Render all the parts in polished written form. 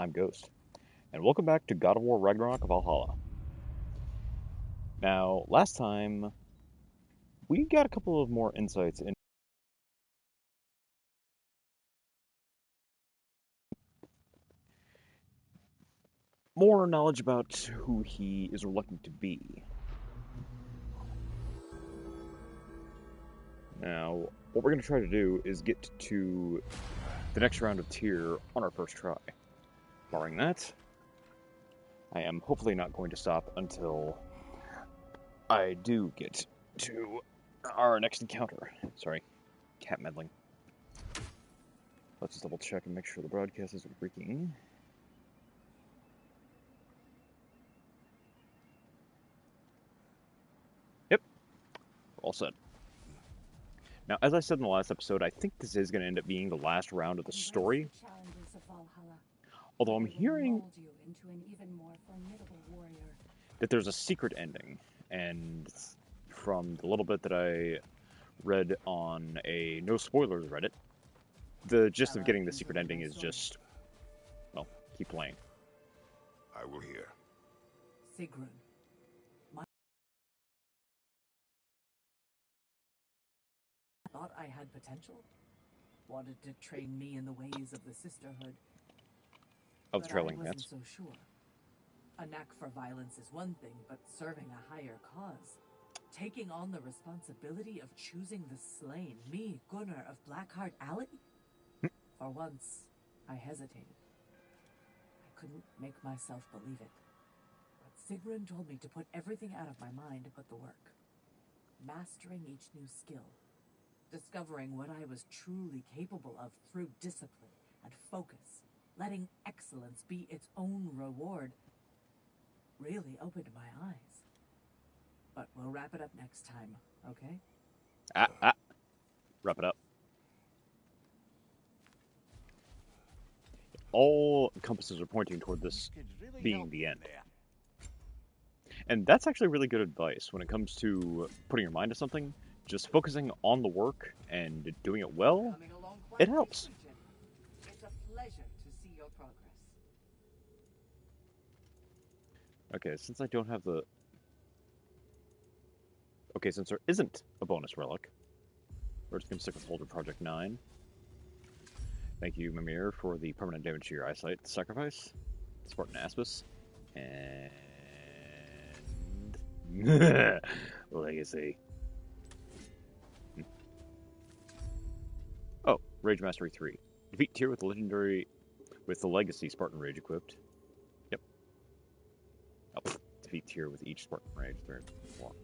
I'm Ghost, and welcome back to God of War Ragnarok Valhalla. Now, last time, we got a couple of more insights in more knowledge about who he is reluctant to be. Now, what we're going to try to do is get to the next round of tier on our first try. Barring that, I am hopefully not going to stop until I do get to our next encounter. Sorry, cat meddling. Let's just double check and make sure the broadcast isn't breaking. Yep, we're all set. Now, as I said in the last episode, I think this is going to end up being the last round of the story. Although I'm hearing that there's a secret ending, and from the little bit that I read on a no spoilers Reddit, the gist of getting the secret ending is just, well, keep playing. I will hear. Sigrun. Thought I had potential. Wanted to train me in the ways of the sisterhood. Of the trailing I wasn't cats. so sure. A knack for violence is one thing, but serving a higher cause, taking on the responsibility of choosing the slain, me, Gunnar of Blackheart Alley? For once, I hesitated. I couldn't make myself believe it. But Sigrun told me to put everything out of my mind but the work. Mastering each new skill. Discovering what I was truly capable of through discipline and focus. Letting excellence be its own reward really opened my eyes. But we'll wrap it up next time, okay? Wrap it up. All compasses are pointing toward this being the end. And that's actually really good advice when it comes to putting your mind to something. Just focusing on the work and doing it well, it helps. It's a pleasure to see your progress. Okay, since I don't have the... Okay, since there isn't a bonus relic, we're just going to stick with Holder Project 9. Thank you, Mimir, for the permanent damage to your eyesight sacrifice. Spartan Aspis. And... Legacy. Oh, Rage Mastery 3. Defeat tier with the Legacy Spartan Rage equipped. Yep. Oh, defeat tier with each Spartan Rage. They're long.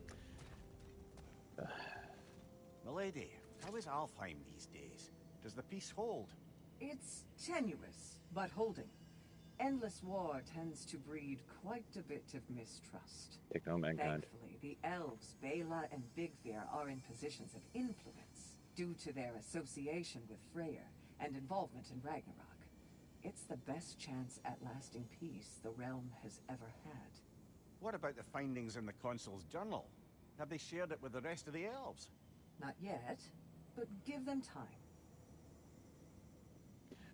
Milady, how is Alfheim these days? Does the peace hold? It's tenuous, but holding. Endless war tends to breed quite a bit of mistrust. Take no mankind. Thankfully, the elves, Bela and Bigvir, are in positions of influence due to their association with Freyr and involvement in Ragnarok. It's the best chance at lasting peace the realm has ever had. What about the findings in the Consul's journal? Have they shared it with the rest of the elves? Not yet, but give them time.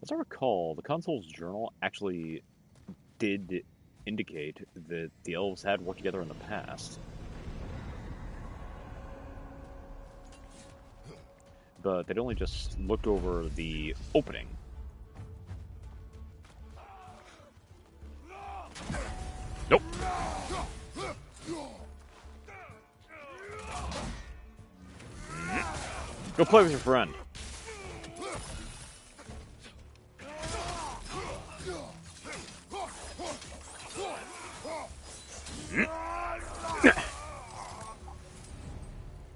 As I recall, the Consul's journal actually did indicate that the elves had worked together in the past. But they'd only just looked over the opening. Nope. Go play with your friend.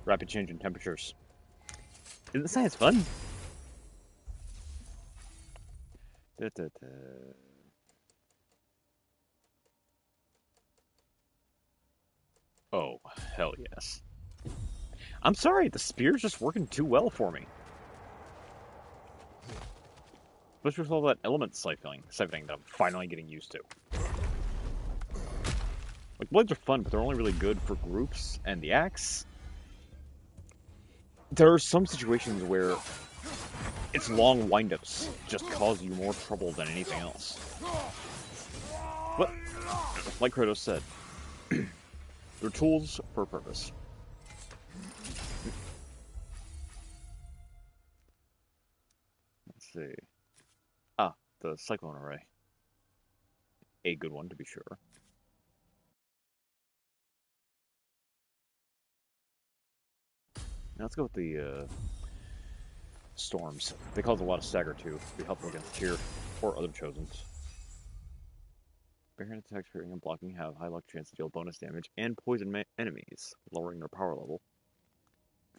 Rapid change in temperatures. Isn't the science fun? Da, da, da. Oh, hell yes. I'm sorry, the spear's just working too well for me. Especially with all that element siphoning that I'm finally getting used to. Like, blades are fun, but they're only really good for groups, and the axe... There are some situations where its long windups just cause you more trouble than anything else. But, like Kratos said, they're tools for a purpose. Let's see. Ah, the cyclone array. A good one, to be sure. Now let's go with the storms. They cause a lot of stagger too. Be helpful against Tyr or other chosens. Barehand attacks, parrying and blocking have high luck chance to deal bonus damage and poison enemies, lowering their power level.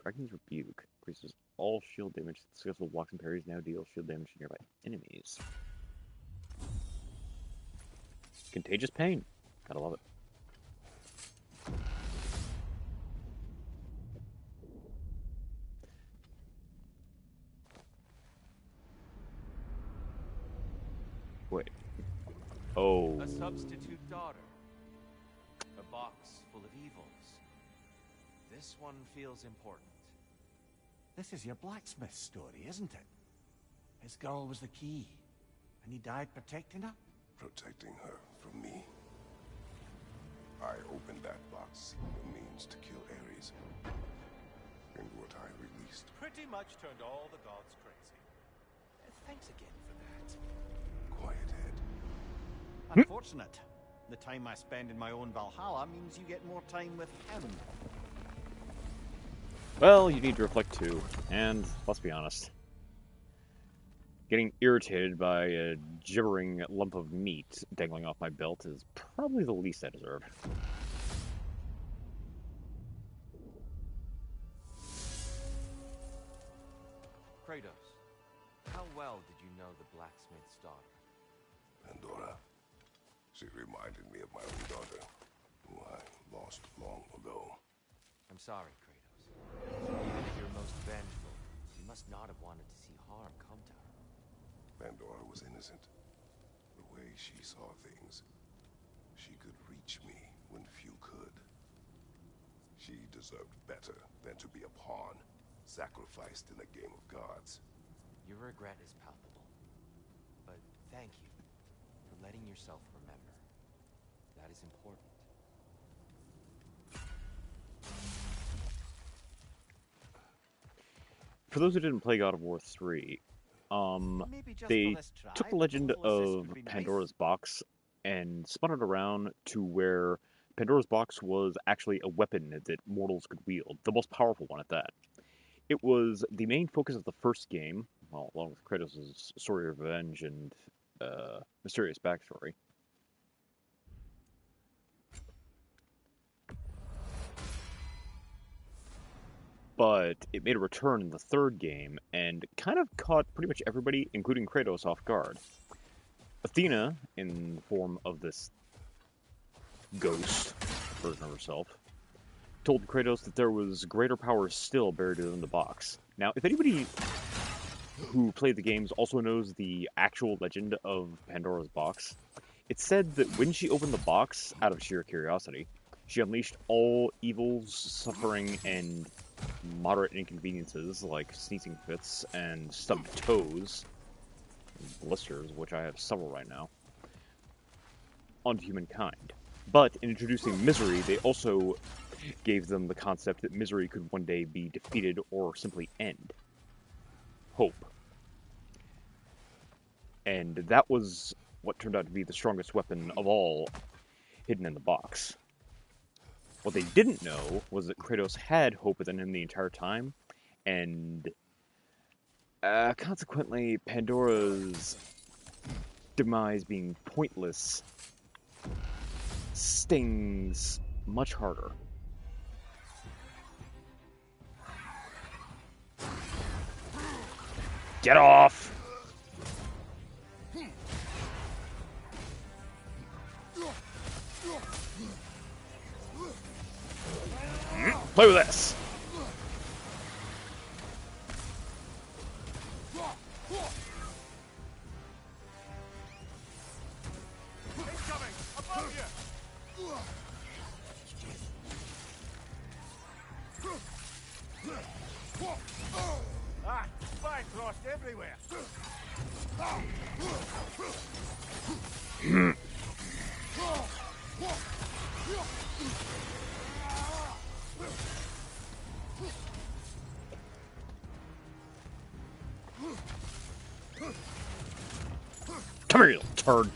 Dragon's Rebuke increases all shield damage. Successful blocks and parries now deal shield damage to nearby enemies. Contagious Pain. Gotta love it. Wait. Oh. A substitute daughter. A box full of evils. This one feels important. This is your blacksmith story, isn't it? His girl was the key, and he died protecting her? Protecting her from me. I opened that box seeking a means to kill Ares. And what I released. Pretty much turned all the gods crazy. Thanks again for that. Quiet head. Unfortunate. The time I spend in my own Valhalla means you get more time with him. Well, you need to reflect too, and let's be honest. Getting irritated by a gibbering lump of meat dangling off my belt is probably the least I deserve. Kratos, how well did you know the blacksmith's daughter? Pandora. She reminded me of my own daughter, who I lost long ago. I'm sorry, Kratos. Even at your most vengeful, you must not have wanted to see harm come to her. Pandora was innocent. The way she saw things, she could reach me when few could. She deserved better than to be a pawn, sacrificed in a game of gods. Your regret is palpable. But thank you for letting yourself remember. That is important. For those who didn't play God of War 3, they took the legend of Pandora's box and spun it around to where Pandora's box was actually a weapon that mortals could wield, the most powerful one at that. It was the main focus of the first game, well, along with Kratos' story of revenge and mysterious backstory. But it made a return in the third game and kind of caught pretty much everybody, including Kratos, off guard. Athena, in the form of this ghost version of herself, told Kratos that there was greater power still buried within the box. Now, if anybody who played the games also knows the actual legend of Pandora's box, it said that when she opened the box, out of sheer curiosity, she unleashed all evils, suffering, and moderate inconveniences like sneezing fits and stubbed toes, blisters, which I have several right now, onto humankind. But in introducing misery, they also gave them the concept that misery could one day be defeated or simply end. Hope. And that was what turned out to be the strongest weapon of all hidden in the box. What they didn't know was that Kratos had hope within him the entire time, and consequently, Pandora's demise being pointless stings much harder. Get off! Play with this! Incoming! Above you! Ah, Bifrost everywhere. Come here, you little turd.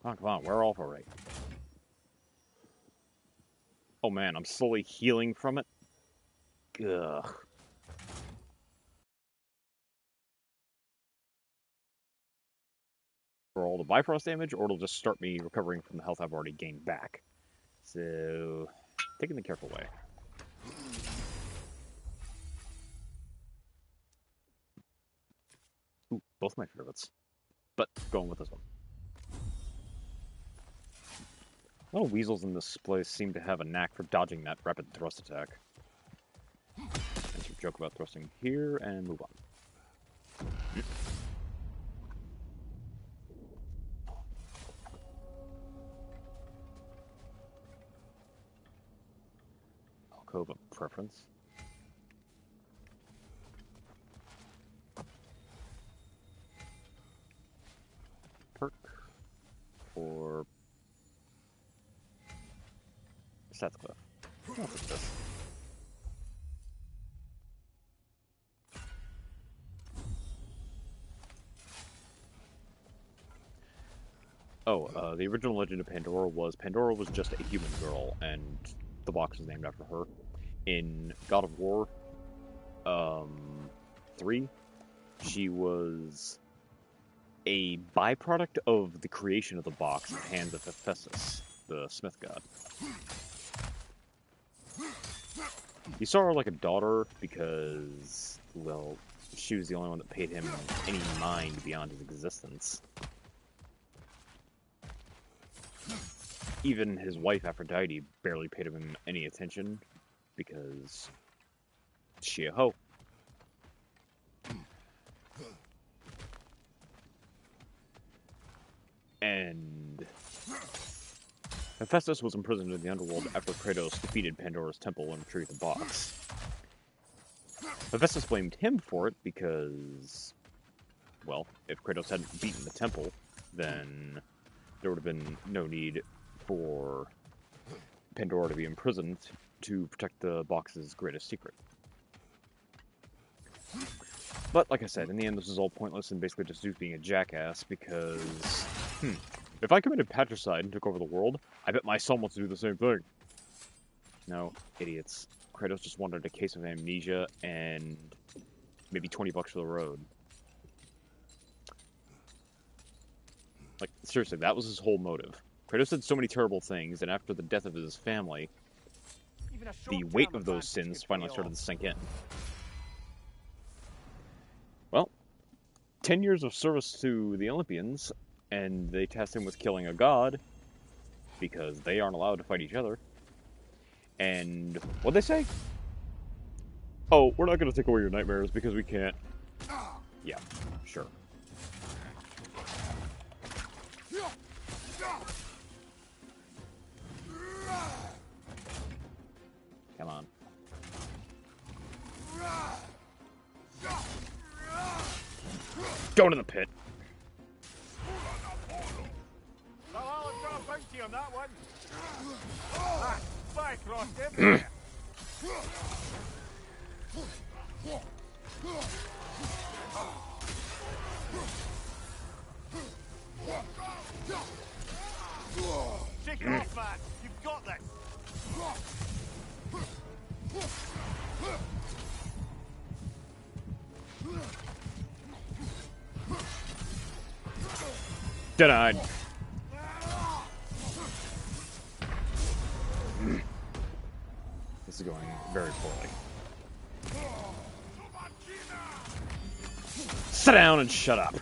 Oh, come on, we're off already. Oh man, I'm slowly healing from it. Ugh. For all the Bifrost damage, or it'll just start me recovering from the health I've already gained back. So, taking the careful way. Ooh, both my favorites. But going with this one. A lot of weasels in this place seem to have a knack for dodging that rapid thrust attack. Let's joke about thrusting here and move on. Alcove of preference. Perk for Sethcliff. What's this? Oh, the original Legend of Pandora was just a human girl, and the box is named after her. In God of War 3, she was a byproduct of the creation of the box at the hands of Hephaestus, the smith god. He saw her like a daughter because, well, she was the only one that paid him any mind beyond his existence. Even his wife Aphrodite barely paid him any attention because she a hoe. And Hephaestus was imprisoned in the underworld after Kratos defeated Pandora's temple and retrieved the box. Hephaestus blamed him for it because, well, if Kratos hadn't beaten the temple, then there would have been no need for Pandora to be imprisoned to protect the box's greatest secret. But, like I said, in the end this is all pointless and basically just Zeus being a jackass because, if I committed patricide and took over the world, I bet my son wants to do the same thing. No, idiots. Kratos just wanted a case of amnesia and maybe 20 bucks for the road. Like, seriously, that was his whole motive. Kratos did so many terrible things, and after the death of his family, the weight of those sins finally started to sink in. Well, 10 years of service to the Olympians, and they tasked him with killing a god, because they aren't allowed to fight each other. And what'd they say? Oh, we're not going to take away your nightmares because we can't. Yeah, sure. Come on. Go to the pit. Valhalla's got a bounty on that one. Ah, spy crossed everywhere. Shake it off, man. You've got this. Denied. This is going very poorly. Sit down and shut up.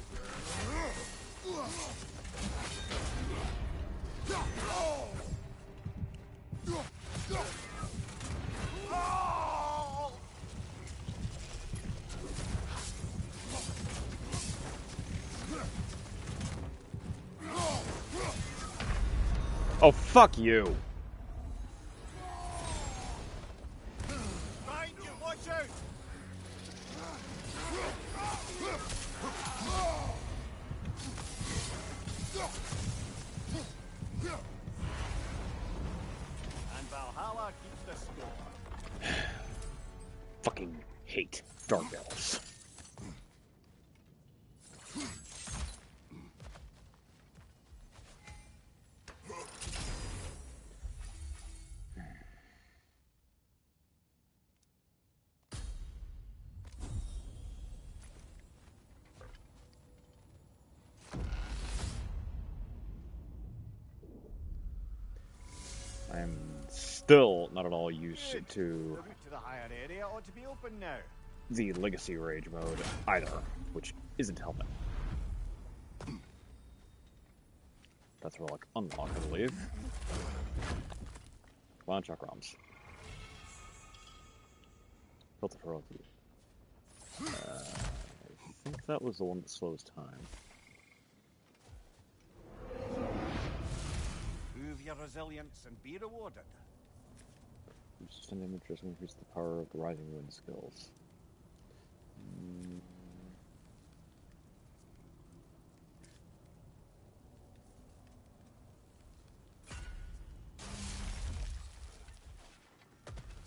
Oh, fuck you. Behind you, watch out! And Valhalla keeps the score. Fucking hate Dark Elves. I am still not at all used Good. to The route to the higher area ought to be open now. the Legacy Rage mode either, which isn't helping. That's relic unlock, I believe. Come on, chakrams. Filter for OT. I think that was the one that slows time. Prove your resilience and be rewarded. Sustained damage just increase the power of the Rising Wind skills.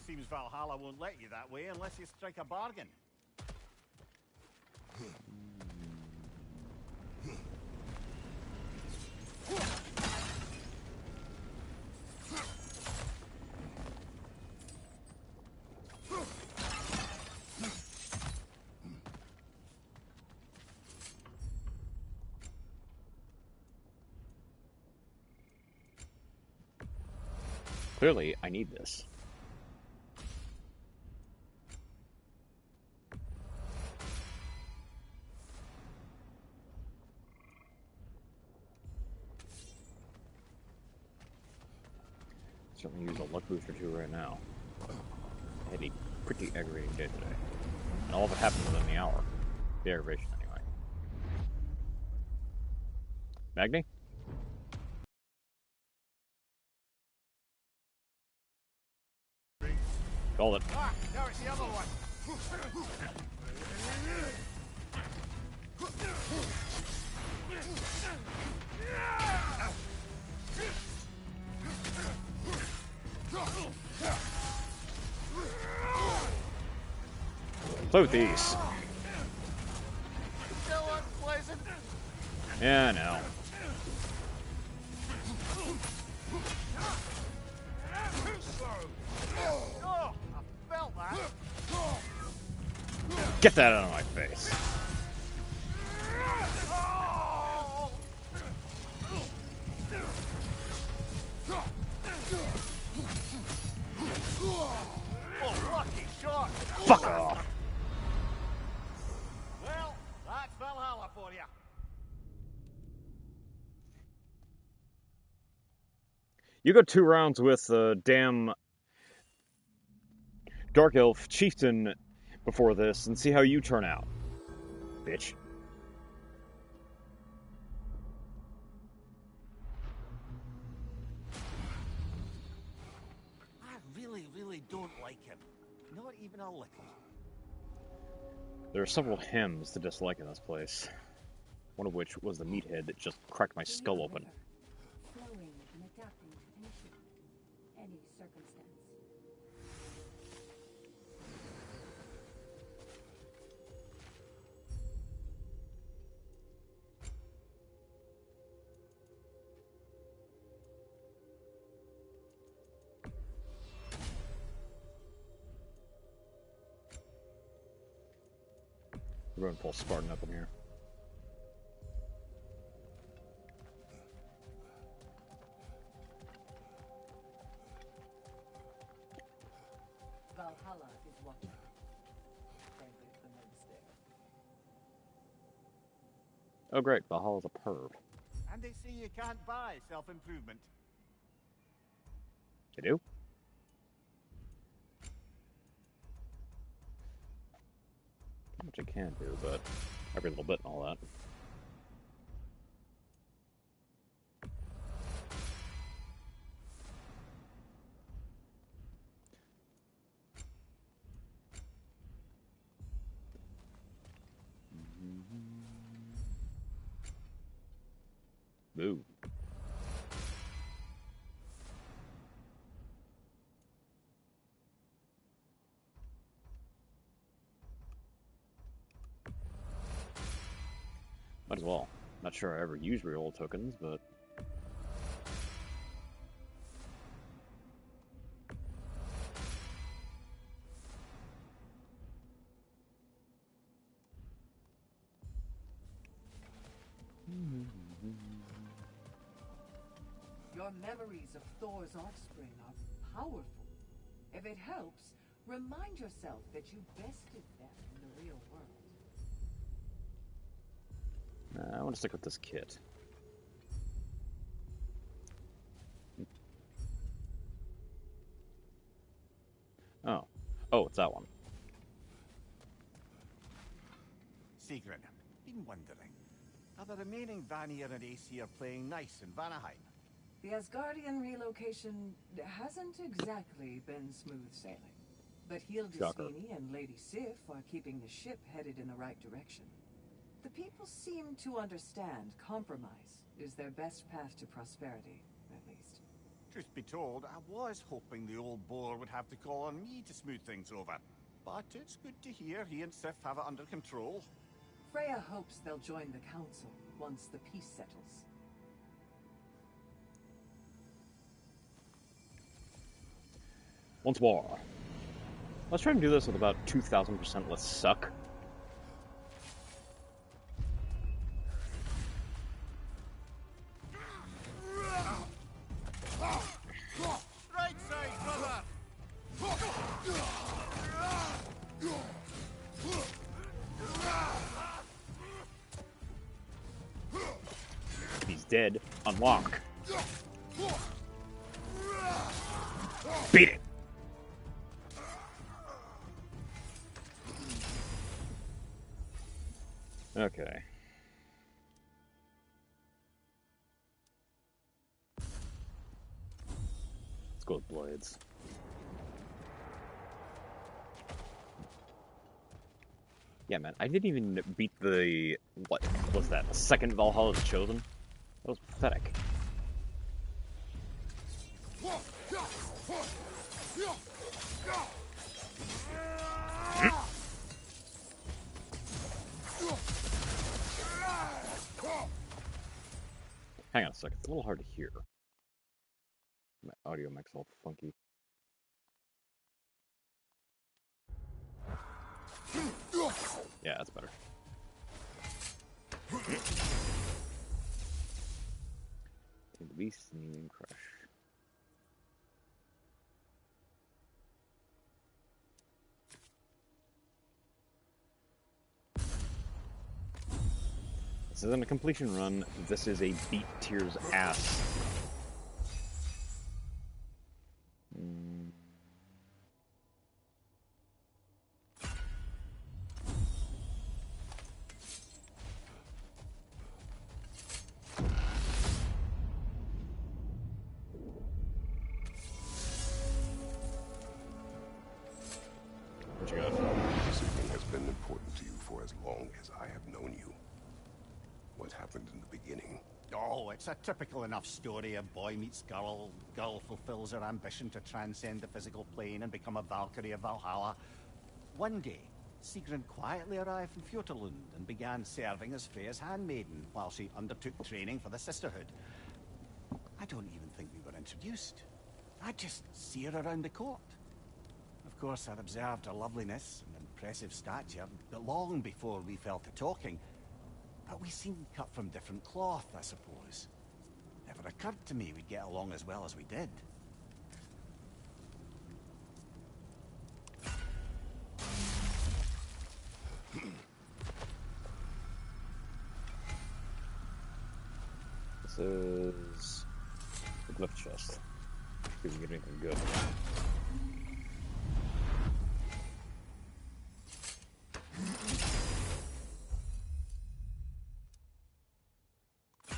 Seems Valhalla won't let you that way unless you strike a bargain. Clearly, I need this. Certainly use a luck boost or two right now. I had a pretty aggravating day today. And all of it happened within the hour. The aggravation, anyway. Magni? Called it. Ah, now it's the other one. Play with these. Still unpleasant. Yeah, I know. Oh, I felt that. Get that out of my face. Oh! Oh, lucky shot. Fuck off. Well, that's Valhalla for you. You go 2 rounds with damn Dark Elf Chieftain before this and see how you turn out, bitch. I really don't like him. Not even a little. There are several hymns to dislike in this place. One of which was the meathead that just cracked my skull open. Flowing and adapting to any circumstance. We're going to pull Spartan up in here. Valhalla is watching. Frankly, it's been no mistake. Oh great, Valhalla's a perv. And they say you can't buy self-improvement. They do? Which I can do, but every little bit and all that. Ooh. Might as well. Not sure I ever use reroll tokens, but... Your memories of Thor's offspring are powerful. If it helps, remind yourself that you bested them in the real world. I want to stick with this kit. Oh. Oh, it's that one. Sigrun, been wondering, are the remaining Vanir and Aesir playing nice in Vanaheim? The Asgardian relocation hasn't exactly been smooth sailing. But Shocker. Hildisvini and Lady Sif are keeping the ship headed in the right direction. The people seem to understand compromise is their best path to prosperity, at least. Truth be told, I was hoping the old boar would have to call on me to smooth things over. But it's good to hear he and Sif have it under control. Freya hopes they'll join the council once the peace settles. Once more. Let's try and do this with about 2,000% less suck. Right side, brother! He's dead. Unlock. Beat it! Okay. Let's go with blades. Yeah, man, I didn't even beat the... What was that? The second Valhalla the Chosen? That was pathetic. Hang on a second, it's a little hard to hear. My audio mic's all funky. Yeah, that's better. Take the beast and crush. This isn't a completion run, this is a beat Tyr's ass. What you got? Something has been important to you for as long as I have known you. What happened in the beginning? Oh, it's a typical enough story. A boy meets girl, girl fulfills her ambition to transcend the physical plane and become a Valkyrie of Valhalla. One day, Sigrun quietly arrived from Fjotorlund and began serving as Freya's handmaiden while she undertook training for the Sisterhood. I don't even think we were introduced. I just see her around the court. Of course, I'd observed her loveliness and impressive stature, but long before we fell to talking. But we seemed cut from different cloth, I suppose. Never occurred to me we'd get along as well as we did. This is the glyph chest. See if we can get anything good.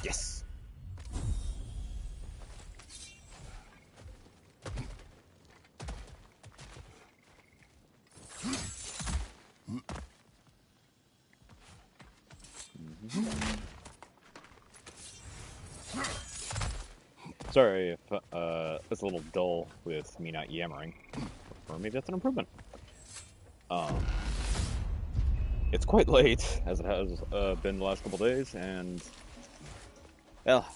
Yes! Sorry if it's a little dull with me not yammering, or maybe that's an improvement. It's quite late, as it has been the last couple days, and well,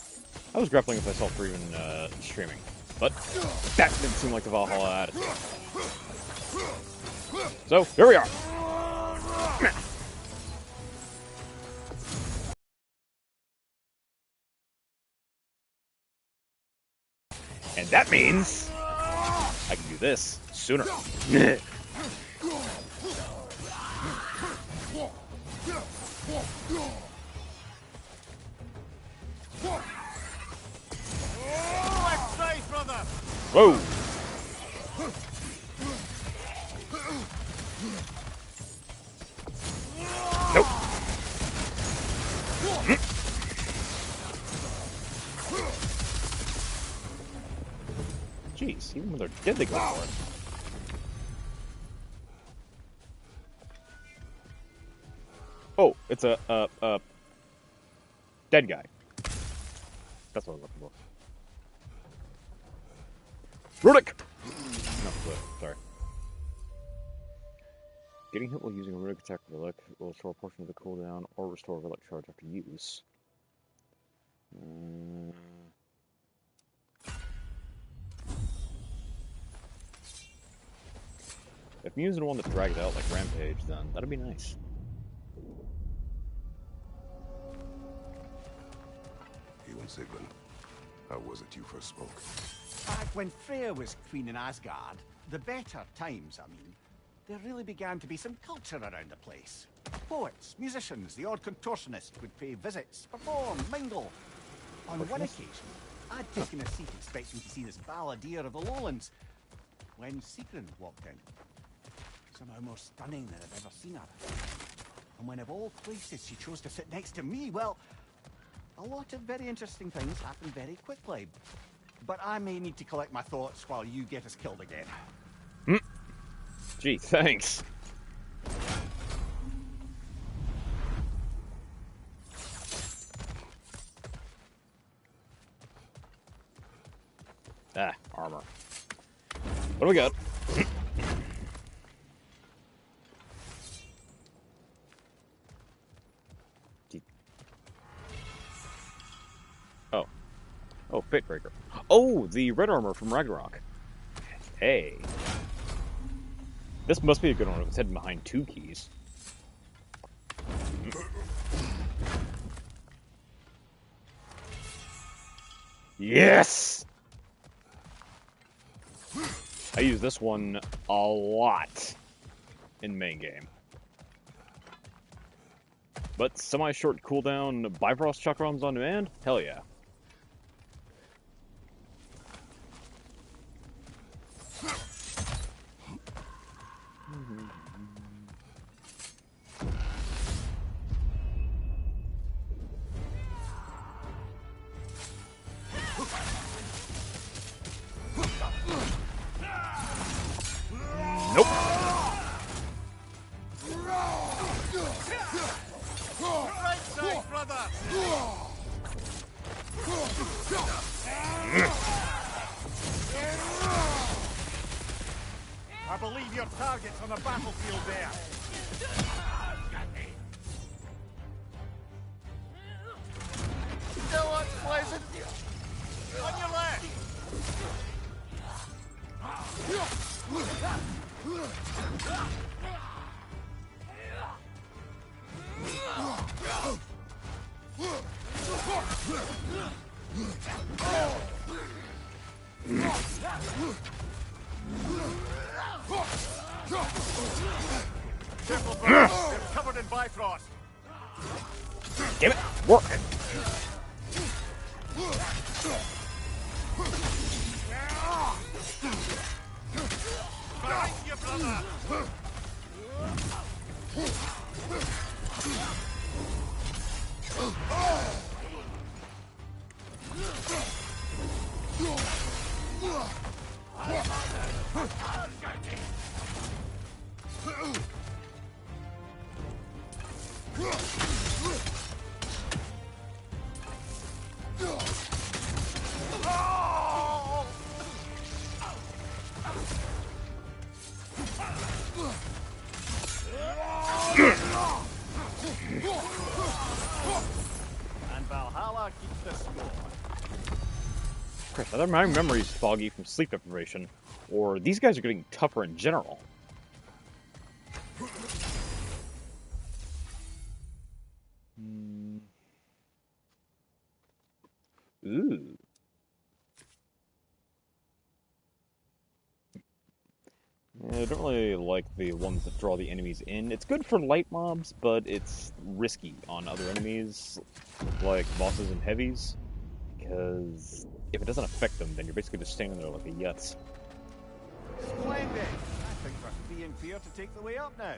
I was grappling with myself for even streaming, but that didn't seem like the Valhalla attitude. So here we are. And that means I can do this sooner. Left side, brother! Whoa! Nope. Jeez, even when they're dead, they go for it. Oh, it's a dead guy. That's what I was looking for. Runic! No, sorry. Getting hit while using a runic attack with relic will restore a portion of the cooldown or restore a relic charge after use. If I'm using one that drags out like Rampage, then that'd be nice. You and Sigrun, how was it you first spoke? Back when Freya was queen in Asgard, the better times, I mean, there really began to be some culture around the place. Poets, musicians, the odd contortionist would pay visits, perform, mingle. On one occasion, I'd taken a seat expecting to see this balladeer of the lowlands, when Sigrun walked in. Somehow more stunning than I've ever seen her. And when of all places she chose to sit next to me, well, a lot of very interesting things happened very quickly. But I may need to collect my thoughts while you get us killed again. Gee, thanks. Ah, armor. What do we got? Oh, Fatebreaker. Oh, the red armor from Ragnarok. Hey. This must be a good one if it's hidden behind 2 keys. Yes! I use this one a lot in main game. But semi-short cooldown Bifrost Chakrams on demand? Hell yeah. Nope. Right side, brother! I believe your target's on the battlefield there. Still unpleasant. On your left. Careful, brother. You're covered in Bifrost. Damn it! Work! Behind you, brother. Valhalla keeps the score. Chris, either my memory's foggy from sleep deprivation, or these guys are getting tougher in general. Ooh. Yeah, I don't really like the ones that draw the enemies in. It's good for light mobs, but it's risky on other enemies, like bosses and heavies, because if it doesn't affect them, then you're basically just standing there like a yutz. Splendid! I think we're free and clear to take the way up now.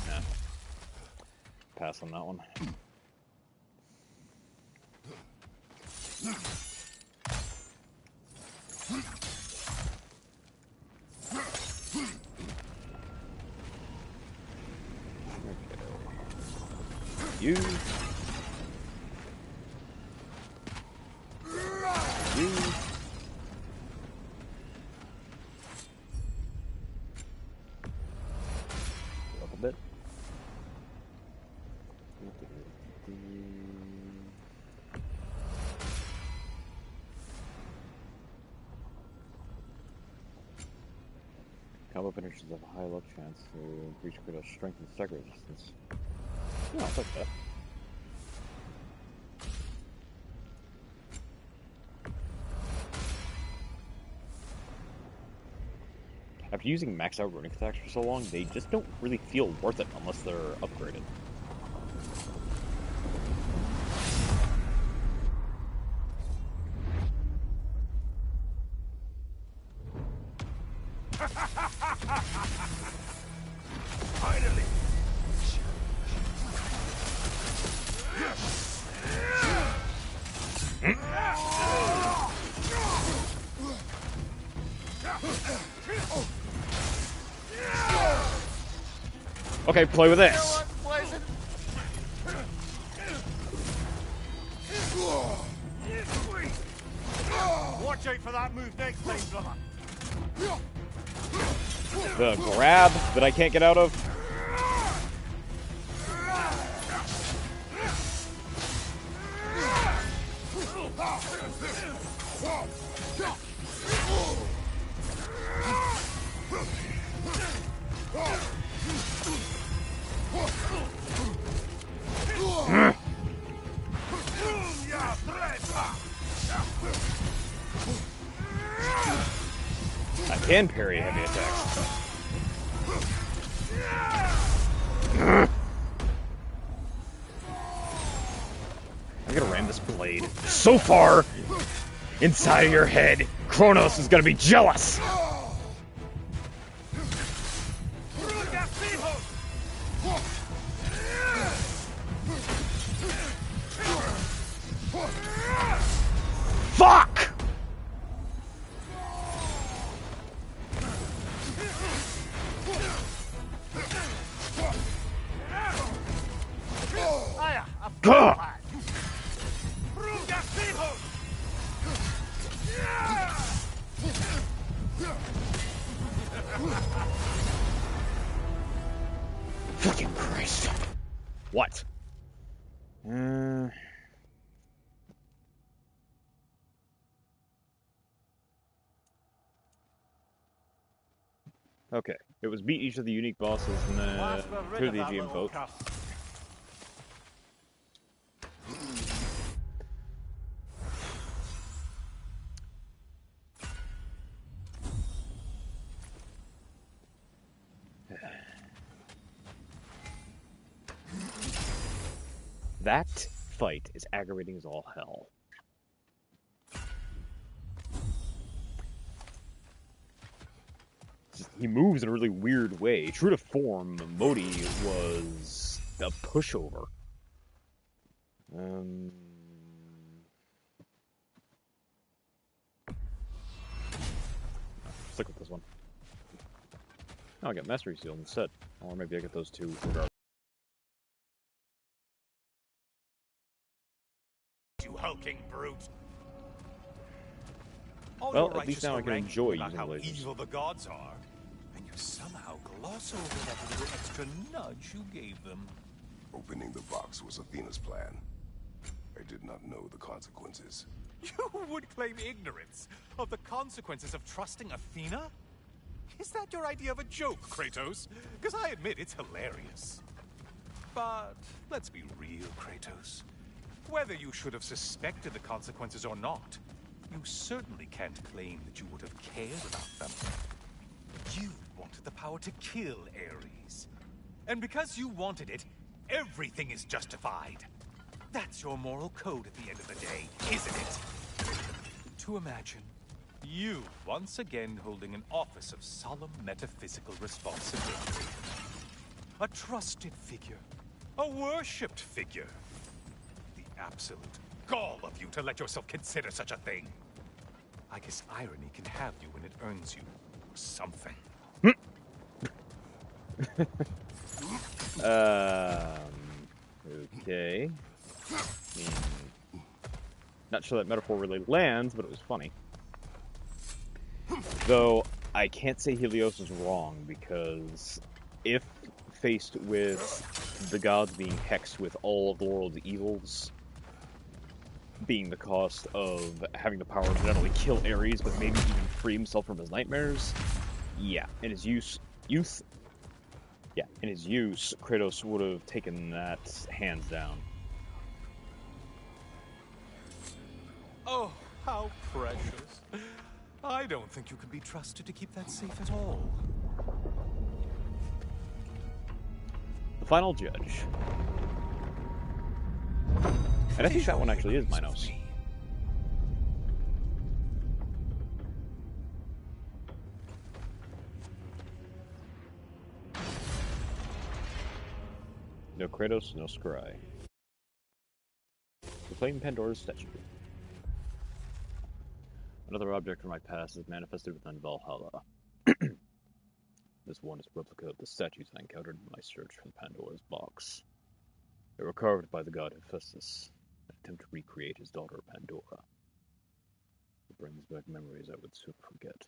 Nah. Pass on that one. You. Up a bit. Combo finishes have a high luck chance to increase Kratos' strength and stagger resistance. Yeah, I'll take that. After using max out running attacks for so long, they just don't really feel worth it unless they're upgraded. Finally! Okay, play with this. Watch out for that move next time, brother. The grab that I can't get out of. I can parry heavy attacks. I'm gonna ram this blade so far inside of your head, Kratos is gonna be jealous! Fuck! Fucking Christ. What? Okay. It was beat each of the unique bosses and then clear the GM both. That fight is aggravating as all hell. He moves in a really weird way. True to form, Modi was a pushover. Stick with this one. Oh, I got Mastery Seal instead. Or maybe I get those two regardless. You hulking brute! Well, at least now I can enjoy using how lasers. evil the gods are. and you somehow gloss over that little extra nudge you gave them. Opening the box was Athena's plan. I did not know the consequences. You would claim ignorance of the consequences of trusting Athena? Is that your idea of a joke, Kratos? Because I admit it's hilarious. But let's be real, Kratos. Whether you should have suspected the consequences or not, you certainly can't claim that you would have cared about them. You wanted the power to kill Ares. And because you wanted it, everything is justified. That's your moral code at the end of the day, isn't it? To imagine you once again holding an office of solemn metaphysical responsibility. A trusted figure. A worshipped figure. The absolute gall of you to let yourself consider such a thing. I guess irony can have you when it earns you something. Okay. Not sure that metaphor really lands, but it was funny. Though, I can't say Helios is wrong, because if faced with the gods being hexed with all of the world's evils, being the cost of having the power to not only kill Ares, but maybe even free himself from his nightmares, yeah, in his youth, Kratos would have taken that hands down. Oh, how precious. I don't think you can be trusted to keep that safe at all. The final judge. And I think that one actually is Minos. No Kratos, no Scry. Reclaim Pandora's statue. Another object from my past is manifested within Valhalla. This one is a replica of the statues I encountered in my search for Pandora's box. They were carved by the god Hephaestus, an attempt to recreate his daughter Pandora. It brings back memories I would soon forget.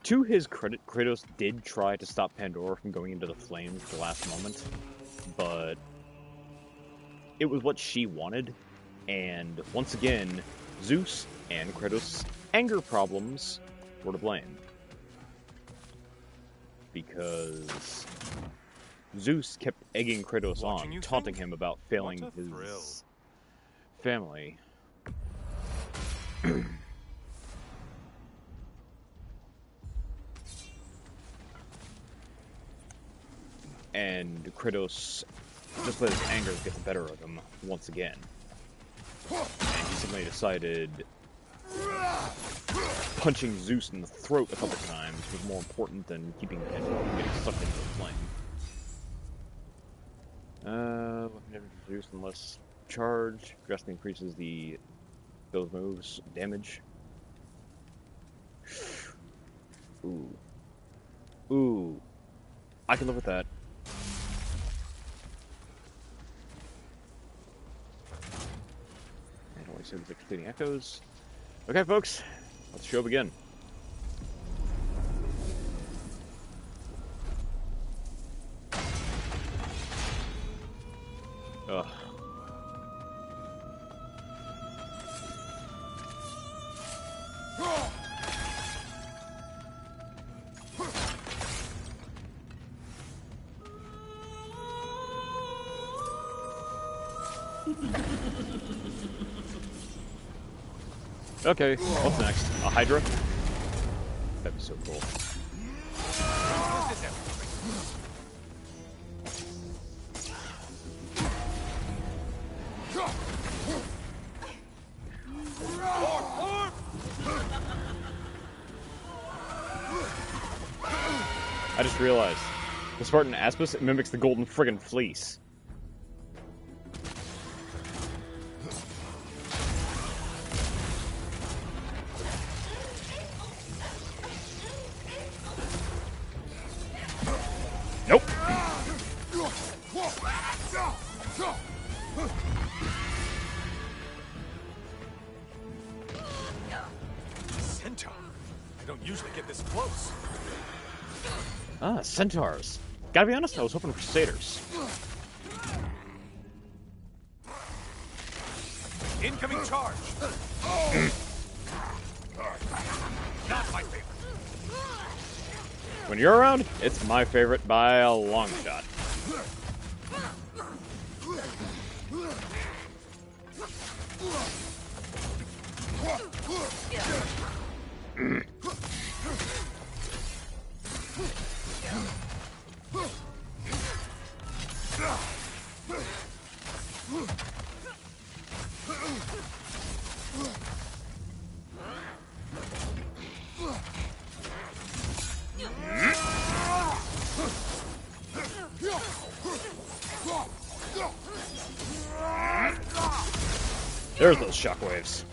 To his credit, Kratos did try to stop Pandora from going into the flames at the last moment, but it was what she wanted, and once again, Zeus and Kratos' anger problems were to blame. Because Zeus kept egging Kratos on, taunting him about failing his family. And Kratos just let his anger get the better of him once again. And he suddenly decided punching Zeus in the throat a couple times was more important than keeping Pandora from getting sucked into the flame. Weapon damage reduced unless charge. Drastically increases those moves damage. Ooh. I can live with that. And only 76 fleeting echoes. Okay, folks, let the show begin. Ugh. Okay, what's next? A Hydra? That'd be so cool. I just realized the Spartan Aspis mimics the golden friggin' fleece. Nope. don't usually get this close. Ah, centaurs. Gotta be honest, I was hoping for satyrs. Incoming charge! Not my favorite. When you're around, it's my favorite by a long shot. There's those shockwaves.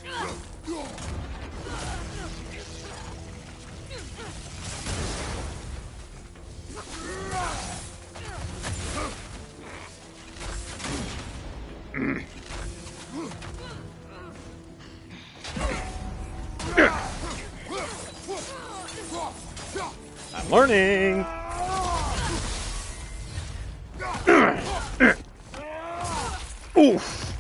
I'm learning. Oof.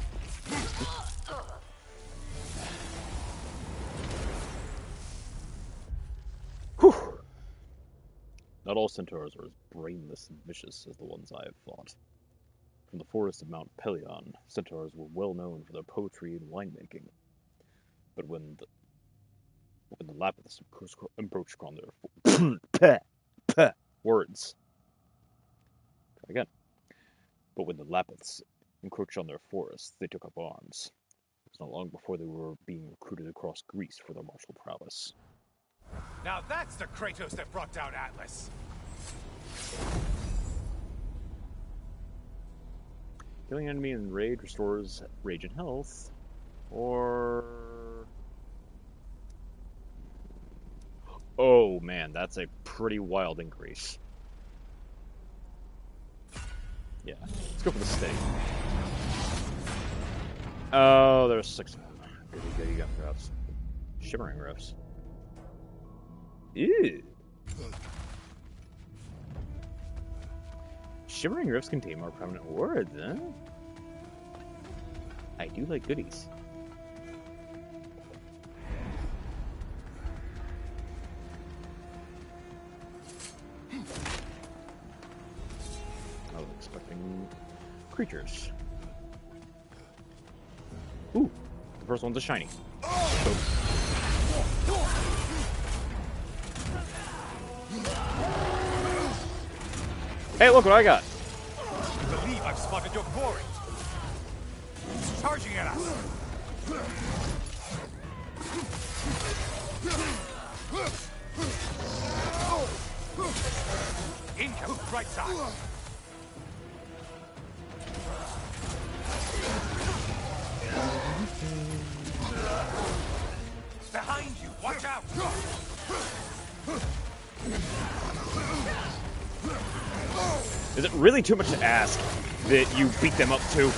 Whew. Not all centaurs are as brainless and vicious as the ones I have fought. From the forest of Mount Pelion, centaurs were well known for their poetry and winemaking. But when the Lapiths encroached on their words. Again. But when the Lapiths encroached on their forests, they took up arms. It was not long before they were being recruited across Greece for their martial prowess. Now that's the Kratos that brought down Atlas. Killing an enemy in rage restores rage and health, or... Oh man, that's a pretty wild increase. Yeah, let's go for the stake. Oh, there's 6 of them. Goody, you got rifts. Shimmering rifts. Ew. Shimmering rifts contain more prominent words, huh? I do like goodies. I was expecting creatures. Ooh, the first one's a shiny. Oh. Hey, look what I got! I believe I've spotted your quarry. It's charging at us. Incoming right side. Behind you, watch out! Is it really too much to ask that you beat them up too?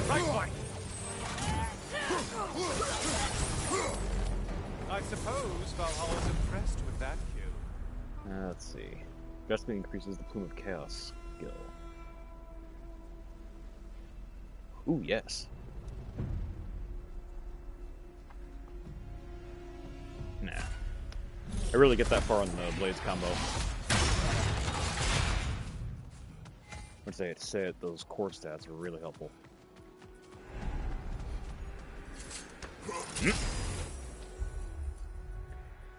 Right flank. I suppose Valhalla's impressed with that cue. Let's see. Drastically increases the Plume of Chaos skill. Ooh, yes. Nah. I really get that far on the Blades combo. I'd say those core stats are really helpful.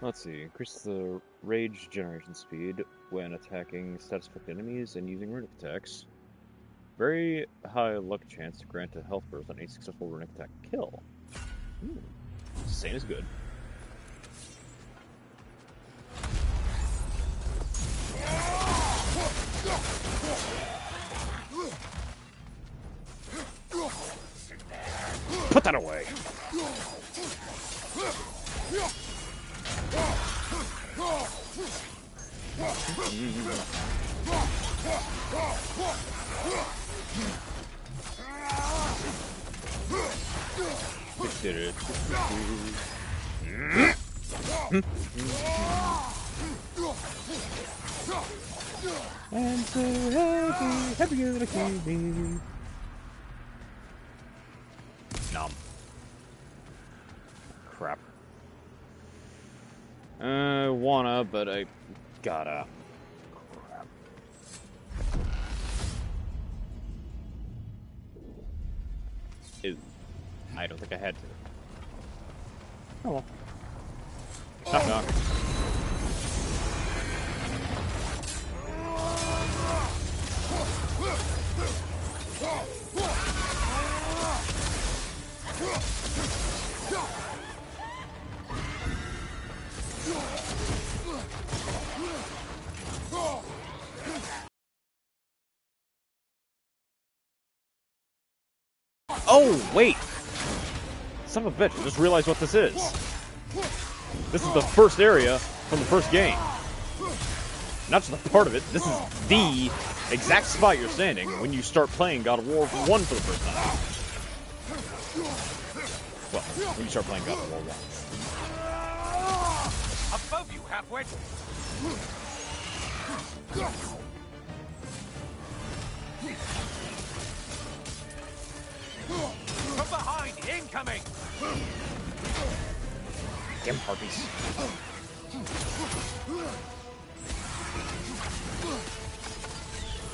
Let's see. Increase the rage generation speed when attacking status-effect enemies and using runic attacks. Very high luck chance to grant a health burst on a successful runic attack kill. Same is good. Put that away! I'm so happy, happy you're gonna kill me. Nom. Crap. Wanna, but I gotta. Crap. Ew. I don't think I had to. Oh well. Knock knock. Oh, wait! Son of a bitch, I just realized what this is. This is the first area from the first game. Not just a part of it, this is the exact spot you're standing when you start playing God of War 1 for the first time. Well, when you start playing God of War 1. Above you, halfwit! From behind, incoming! Damn harpies.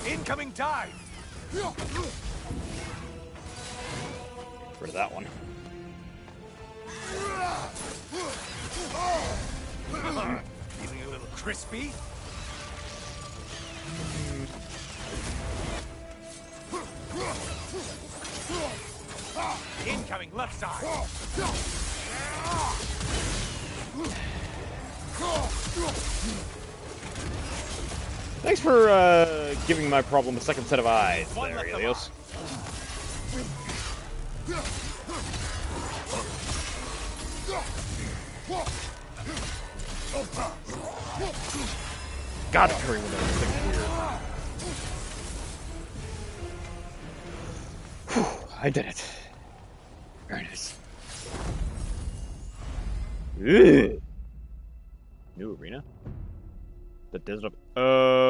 Incoming dive! Rid of that one. Feeling a little crispy? Incoming left side! Thanks for giving my problem a second set of eyes there, Helios. God, the parry window is weird. Whew, I did it. Very nice. Ugh. New arena? The Desert of... Oh.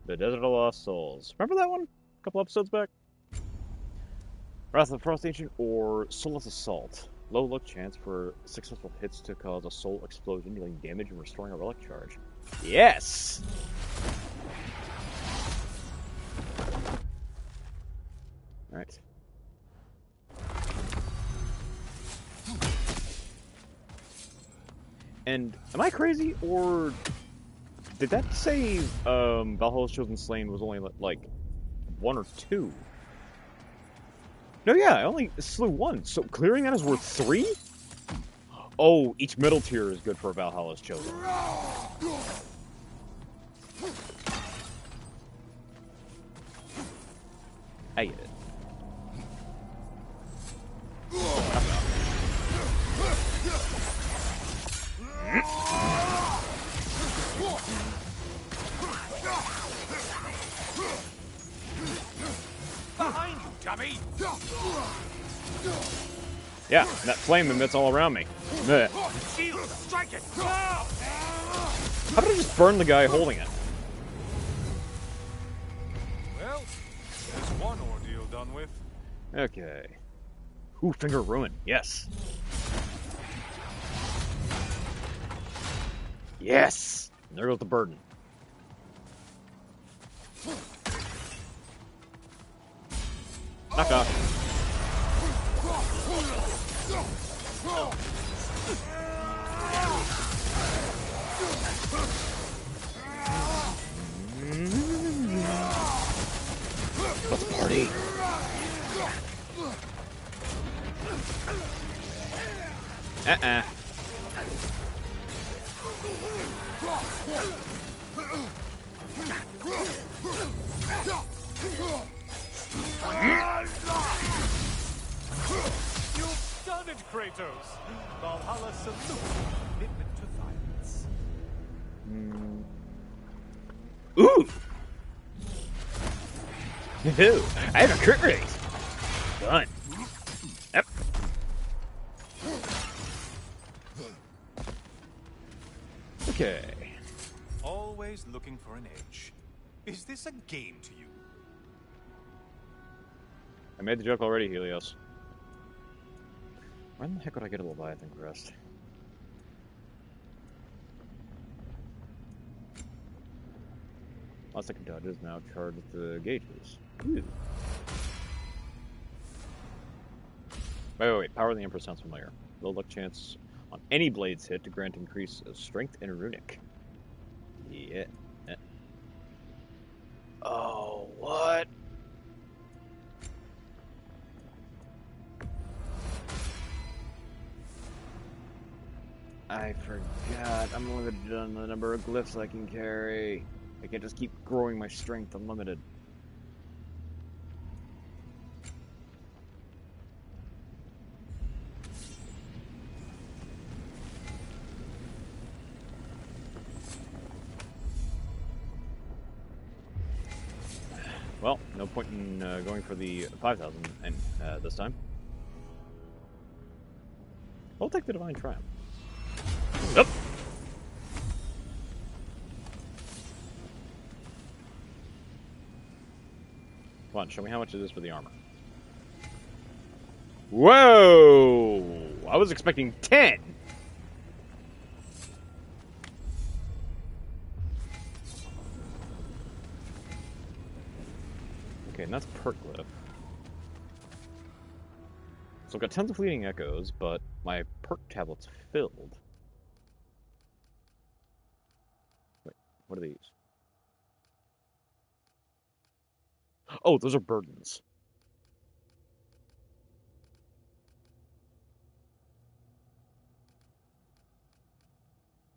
The Desert of Lost Souls. Remember that one? A couple episodes back? Wrath of the Frost Ancient or Soulless Assault. Low luck chance for successful hits to cause a soul explosion, dealing damage and restoring a relic charge. Yes! Alright. And am I crazy, or did that say Valhalla's Chosen Slain was only like 1 or 2? No, yeah, I only slew 1, so clearing that is worth 3? Oh, each middle tier is good for Valhalla's Chosen. I get it. Behind you, dummy! Yeah, that flame emits all around me. Meh. Shield, strike it! No! How did I just burn the guy holding it? Well, there's one ordeal done with. Okay. Ooh, Finger of Ruin. Yes. Yes! And there goes the burden. Knock off. Let's party. You've done it, Kratos! Valhalla salutes your commitment to violence. Ooh! Ooh, I have a crit rate! Fun. Yep. Okay. Always looking for an edge. Is this a game to you? I made the joke already, Helios. When the heck would I get a Leviathan crest? Last I can dodge is now charge the gauges. Ooh. Wait. Power of the Emperor sounds familiar. Low luck chance on any blades hit to grant increase of strength and runic. Yeah. Oh, what? I forgot. I'm limited on the number of glyphs I can carry. I can't just keep growing my strength unlimited. Well, no point in going for the 5,000 this time. I'll take the Divine Triumph. Yep. Come on, show me how much it is for the armor. Whoa! I was expecting 10! Okay, and that's perk glyph. So I've got tons of fleeting echoes, but my perk tablet's filled. Wait, what are these? Oh, those are burdens.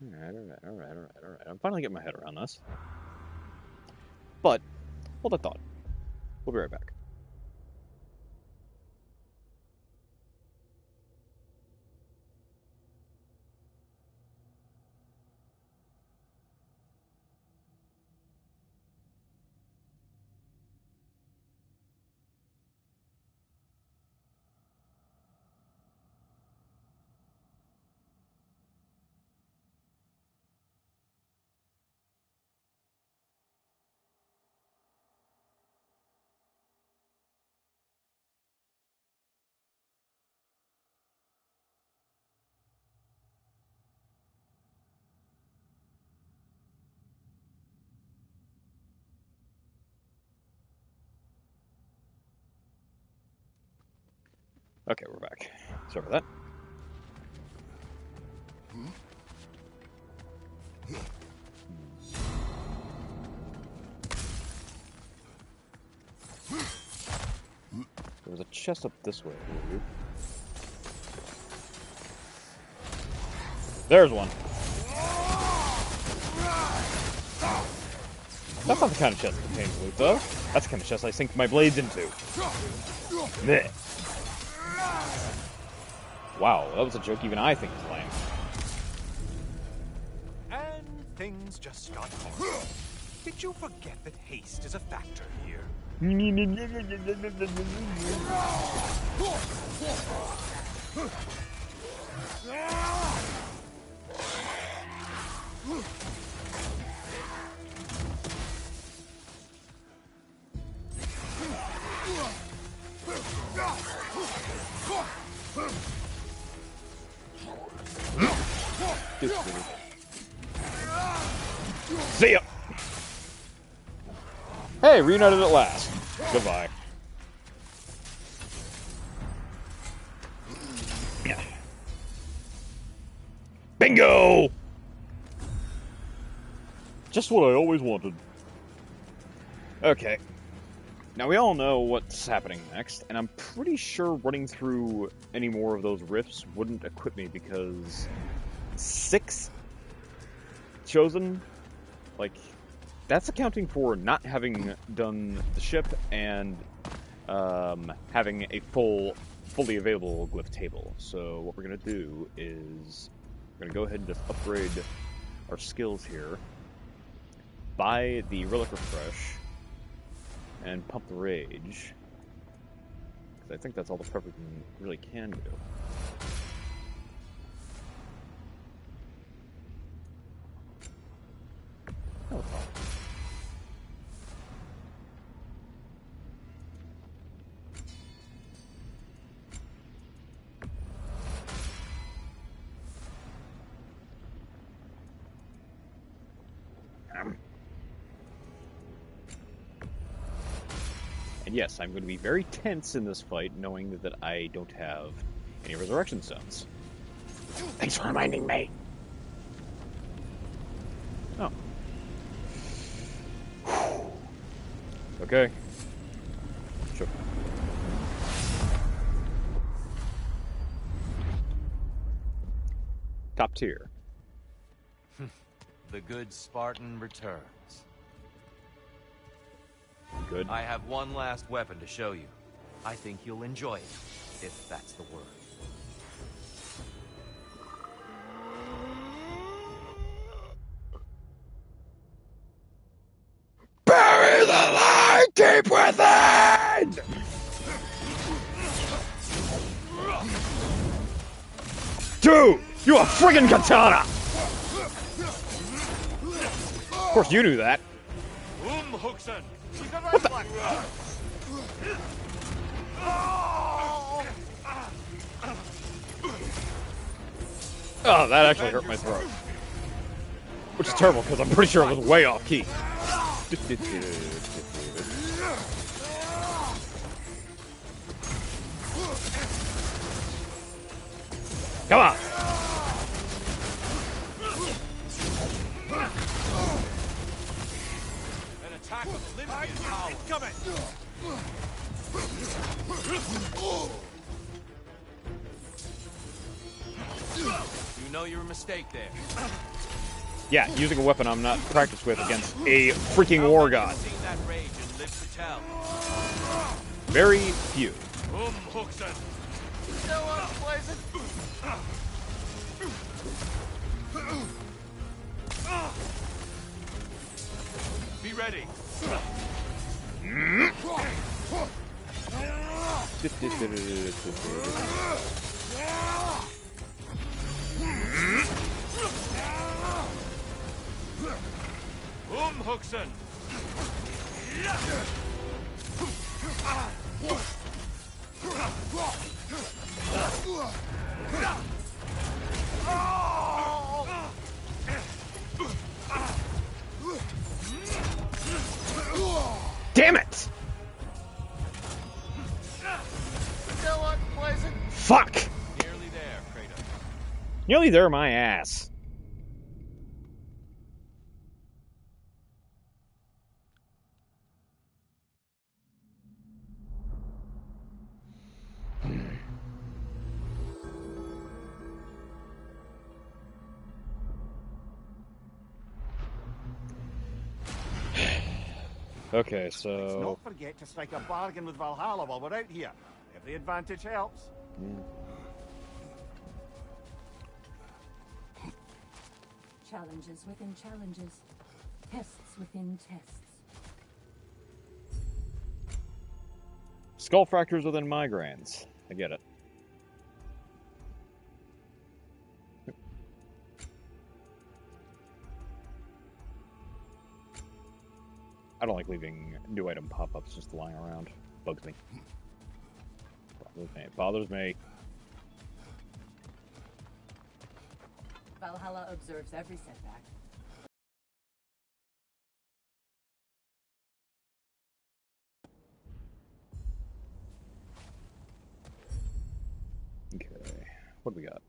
Alright. I'm finally getting my head around this. But, hold that thought. We'll be right back. Okay, we're back. Sorry for that. There was a chest up this way. There's one. That's not the kind of chest that contains loot, though. That's the kind of chest I sink my blades into. Blech. Wow, that was a joke even I think is lame. And things just got hard. Did you forget that haste is a factor here? See ya! Hey, reunited at last. Goodbye. Bingo! Just what I always wanted. Okay. Now we all know what's happening next, and I'm pretty sure running through any more of those rifts wouldn't equip me because 6 chosen, like, that's accounting for not having done the ship and having a fully available glyph table. So what we're gonna do is we're gonna go ahead and just upgrade our skills here, buy the Relic Refresh, and pump the Rage. Because I think that's all the prep we really can do. Oh, and yes, I'm going to be very tense in this fight, knowing that I don't have any resurrection stones. Thanks for reminding me. Oh. Okay. Sure. Top tier. The good Spartan returns. Good. I have one last weapon to show you. I think you'll enjoy it, if that's the word. Bury the light deep within! Dude, you a friggin' katana! Of course you knew that. What the? Oh, that actually hurt my throat. Which is terrible, because I'm pretty sure it was way off key. Come on! An attack with Olympian power. Coming! You know your mistake there. Yeah, using a weapon I'm not practiced with against a freaking war god. Seen that rage and live to tell. Very few. Huxen. So unpleasant. Be ready. Huxen. Damn it! So unpleasant. Fuck! Nearly there, Kratos. Nearly there, my ass. Okay, Let's so... not forget to strike a bargain with Valhalla while we're out here. Every advantage helps. Challenges within challenges. Tests within tests. Skull fractures within migraines. I get it. I don't like leaving new item pop-ups just lying around. Bugs me. Bothers me. It bothers me. Valhalla observes every setback. Okay, what do we got?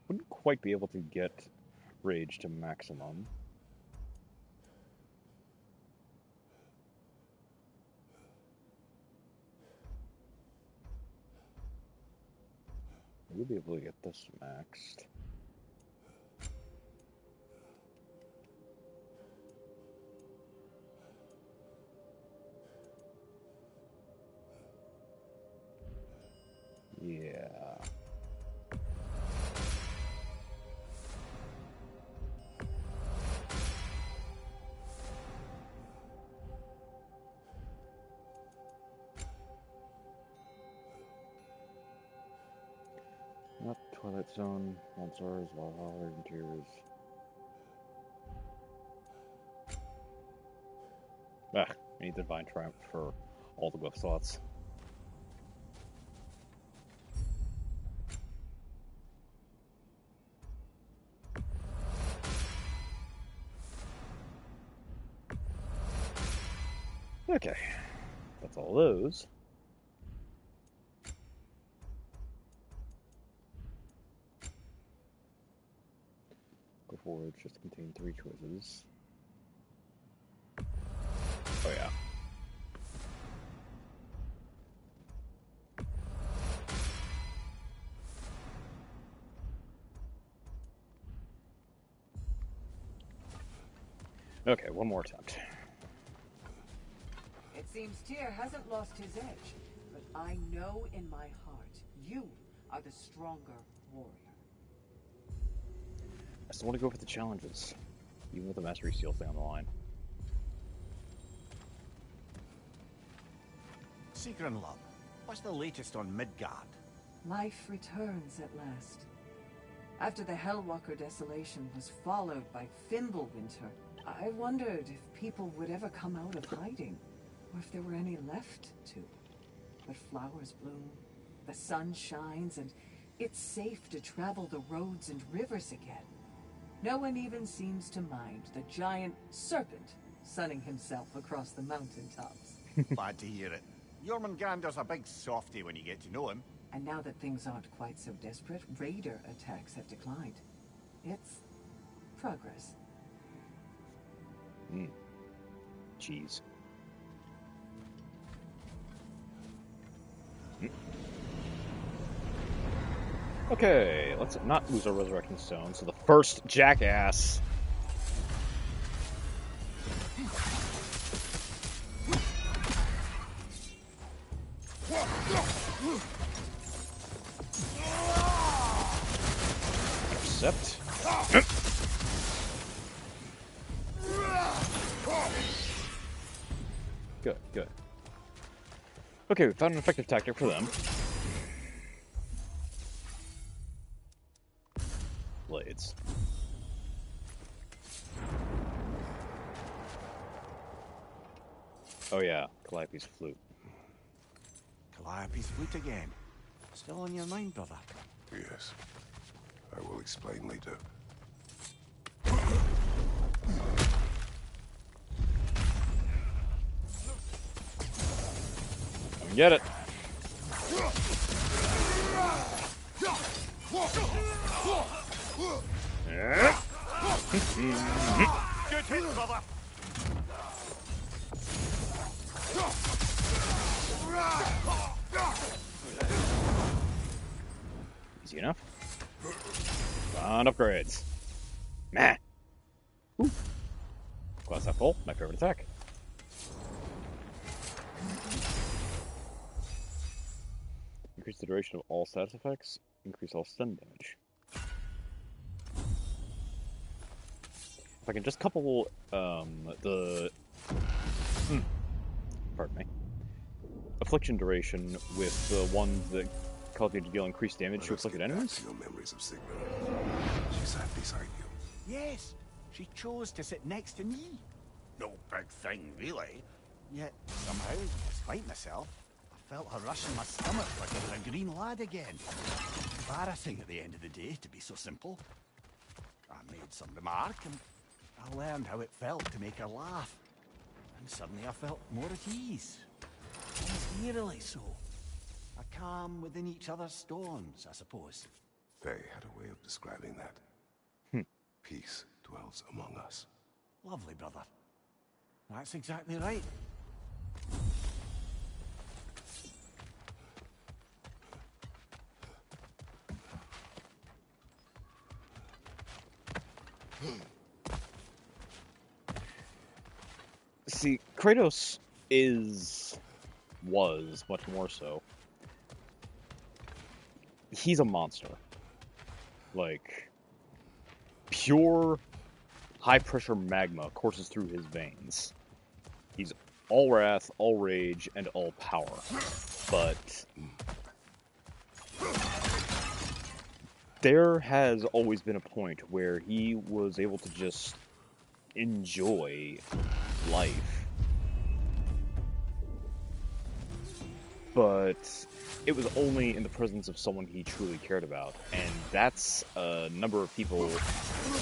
Wouldn't quite be able to get rage to maximum. We'll be able to get this maxed. Twilight Zone, Monsters, Valhalla, and Tears. Ah, I need the Divine Triumph for all the glyph slots. Okay, that's all those. Go forward, just contain 3 choices. Oh yeah. Okay, one more attempt. It seems Tyr hasn't lost his edge, but I know in my heart you are the stronger warrior. I still want to go for the challenges, even with the Mastery Seal thing on the line. Sigrun, love, what's the latest on Midgard? Life returns at last. After the Hellwalker desolation was followed by Fimbulwinter, I wondered if people would ever come out of hiding, or if there were any left to. But flowers bloom, the sun shines, and it's safe to travel the roads and rivers again. No one even seems to mind the giant serpent sunning himself across the mountaintops. Glad to hear it. Jormungandr's a big softy when you get to know him. And now that things aren't quite so desperate, raider attacks have declined. It's progress. Jeez. Okay, let's not lose our Resurrecting Stone. So the first jackass. Intercept. Good, good. Okay, we found an effective tactic for them. Blades. Oh yeah, Calliope's flute. Calliope's flute again. Still on your mind, brother? Yes. I will explain later. Come get it. Good hit, brother! Easy enough. On upgrades. Meh. Ooh. Glass half full, my favorite attack. Increase the duration of all status effects. Increase all stun damage. If I can just couple the pardon me, affliction duration with the ones that cause you to deal increased damage to afflicted enemies. Your memories of Sigrun. She sat beside you. Yes, she chose to sit next to me. No big thing, really. Yet, somehow, despite myself, I felt a rush in my stomach like I was a green lad again. Embarrassing at the end of the day, to be so simple. I made some remark, and I learned how it felt to make her laugh. And suddenly I felt more at ease. Almost eerily so. A calm within each other's storms, I suppose. They had a way of describing that. Peace dwells among us. Lovely, brother. That's exactly right. See, Kratos was much more so. He's a monster. Like, pure high-pressure magma courses through his veins. He's all wrath, all rage, and all power. But there has always been a point where he was able to just enjoy life. But it was only in the presence of someone he truly cared about, and that's a number of people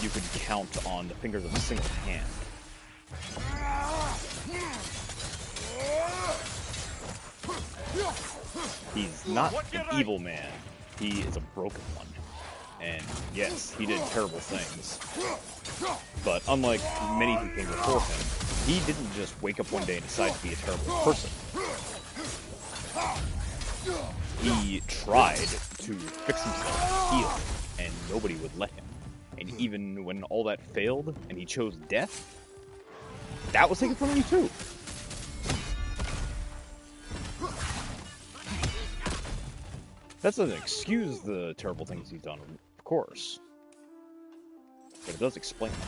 you could count on the fingers of a single hand. He's not an evil man, he is a broken one. And yes, he did terrible things. But unlike many who came before him, he didn't just wake up one day and decide to be a terrible person. He tried to fix himself, heal, and nobody would let him. And even when all that failed, and he chose death, that was taken from him too. That doesn't excuse the terrible things he's done, of course. But it does explain them.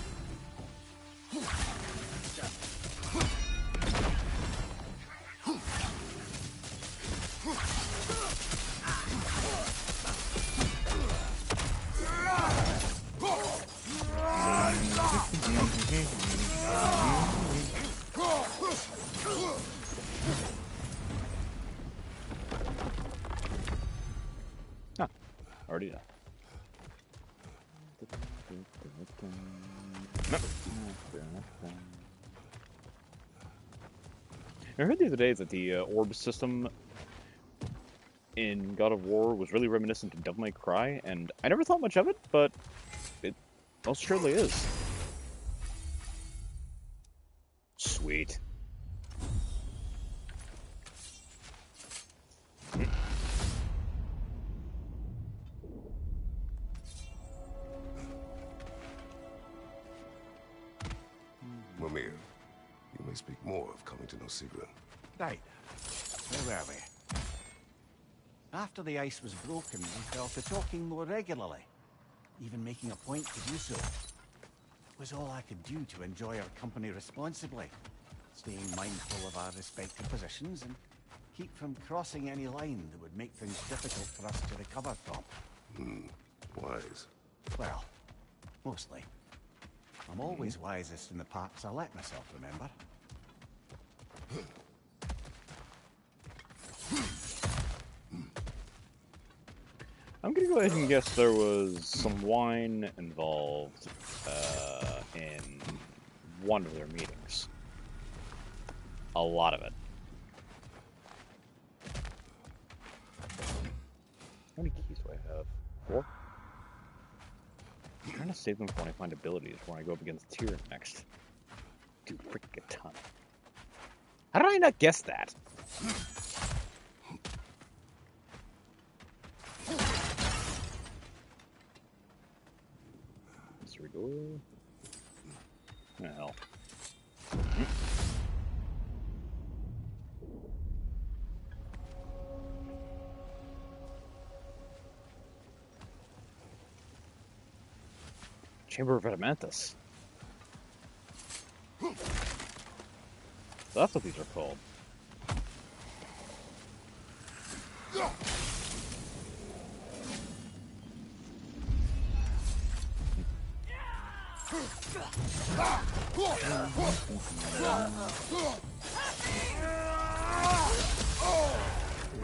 Huh. Already done. I heard the other day that the orb system in God of War was really reminiscent of Devil May Cry, and I never thought much of it, but it most surely is. Sweet. Mimir, you may speak more of coming to know Sigrun. Right. Where were we? After the ice was broken, we fell to talking more regularly, even making a point to do so. It was all I could do to enjoy our company responsibly, staying mindful of our respective positions and keep from crossing any line that would make things difficult for us to recover from. Wise. Well, mostly. I'm always wisest in the parts I let myself remember. I'm gonna go ahead and guess there was some wine involved in one of their meetings. A lot of it. How many keys do I have? 4? I'm trying to save them for when I find abilities when I go up against Tyr next. Dude, freaking a ton. How did I not guess that? Here we go. Oh, hell. Chamber of Adamanthus. So that's what these are called.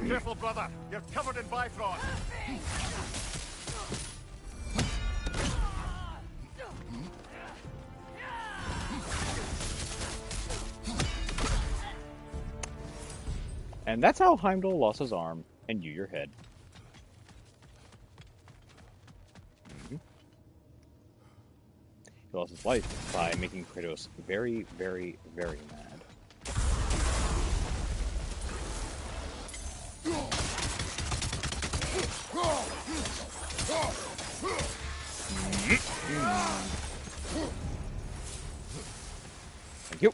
Careful, brother! You're covered in Bifrost! And that's how Heimdall lost his arm, and you your head. He lost his life by making Kratos very, very, very mad. Thank you.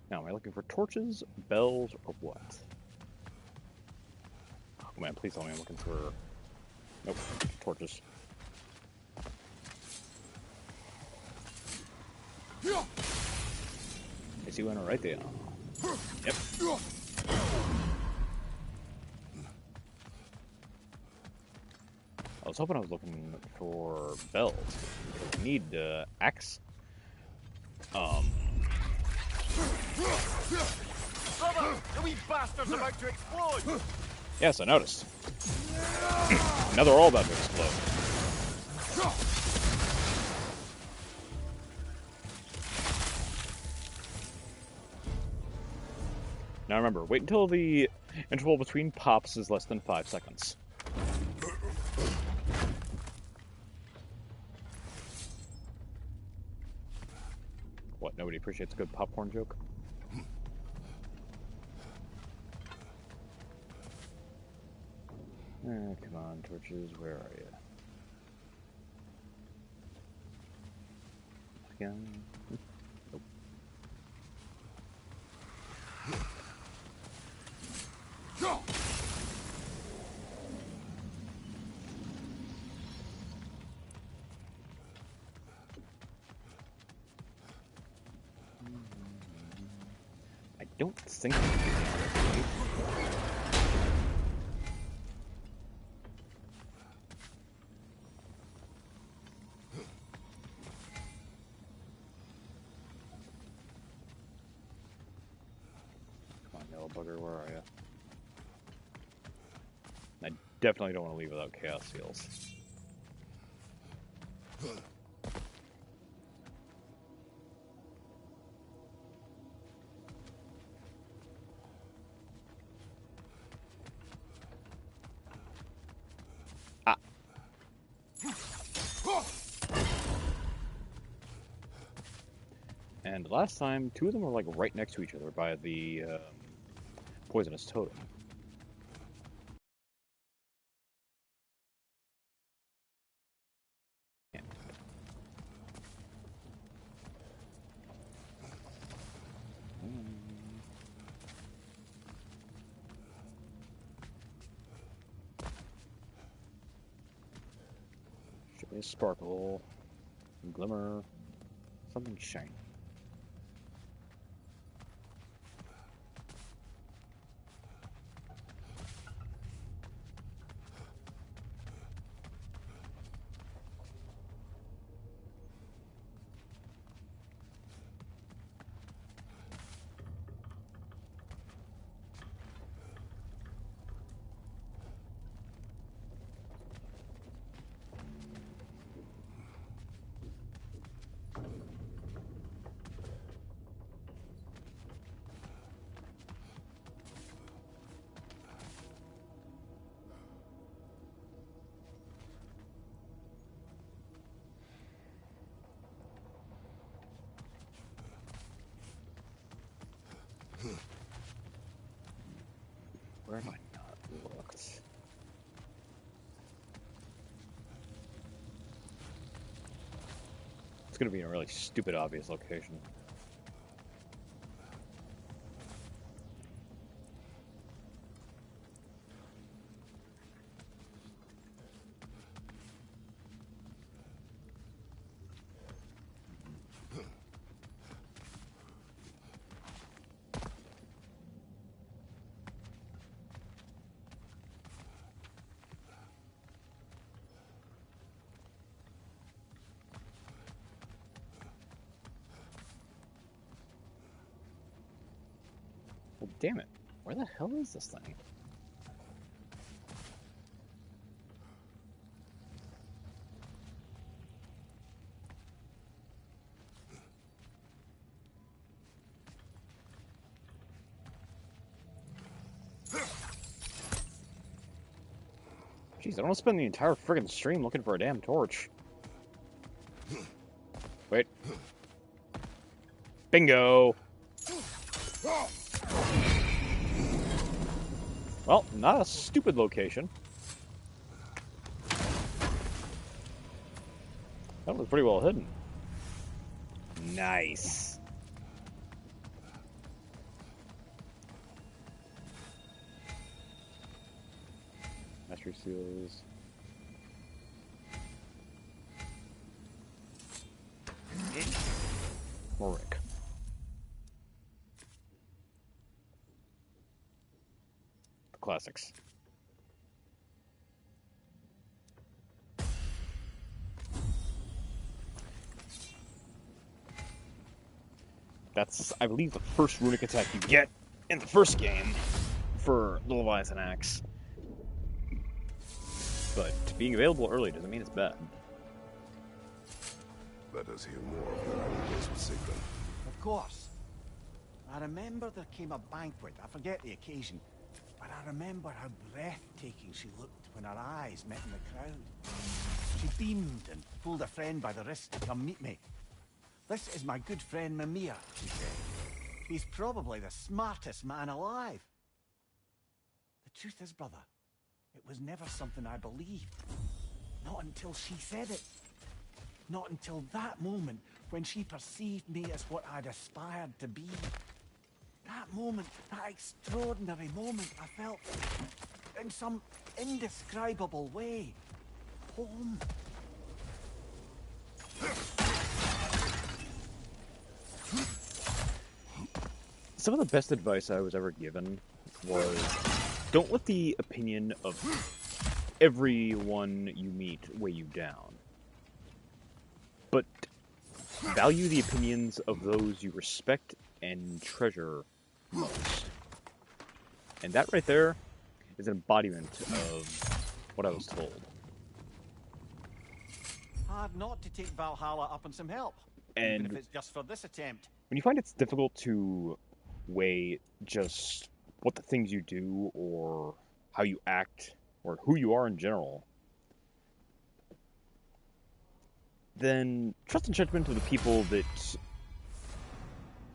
Now, am I looking for torches, bells, or what? Oh man, please tell me I'm looking for... Nope, torches. I see one right there. Yep. was hoping I was looking for bells. Because we need axe. Brother, the wee bastard's about to explode! Yes, I noticed. Now they're all about to explode. Now remember, wait until the interval between pops is less than 5 seconds. What, nobody appreciates a good popcorn joke? Come on, torches, where are you? Again? Nope. I don't think... Bugger, where are you? I definitely don't want to leave without chaos seals. Ah. And last time, two of them were like right next to each other by the poisonous totem. Should be a sparkle, glimmer, something shiny. Where have I not looked? It's gonna be in a really stupid, obvious location. Well, damn it. Where the hell is this thing? Jeez, I don't want to spend the entire friggin' stream looking for a damn torch. Wait. Bingo! Well, not a stupid location. That was pretty well hidden. Nice. Mastery seals. More Rick. The classics. That's, I believe, the first runic attack you get in the first game for the Leviathan Axe. But being available early doesn't mean it's bad. Let us hear more of your anecdotes with Sigrun. Of course. I remember there came a banquet. I forget the occasion. But I remember how breathtaking she looked when her eyes met in the crowd. She beamed and pulled a friend by the wrist to come meet me. "This is my good friend Mimir," she said. "He's probably the smartest man alive." The truth is, brother, it was never something I believed. Not until she said it. Not until that moment when she perceived me as what I'd aspired to be. That moment, that extraordinary moment, I felt, in some indescribable way, home. Some of the best advice I was ever given was, don't let the opinion of everyone you meet weigh you down, but value the opinions of those you respect and treasure most. And that right there is an embodiment of what I was told. Hard not to take Valhalla up on some help, And even if it's just for this attempt. when you find it's difficult to weigh just what the things you do or how you act or who you are in general, then trust and judgment of the people that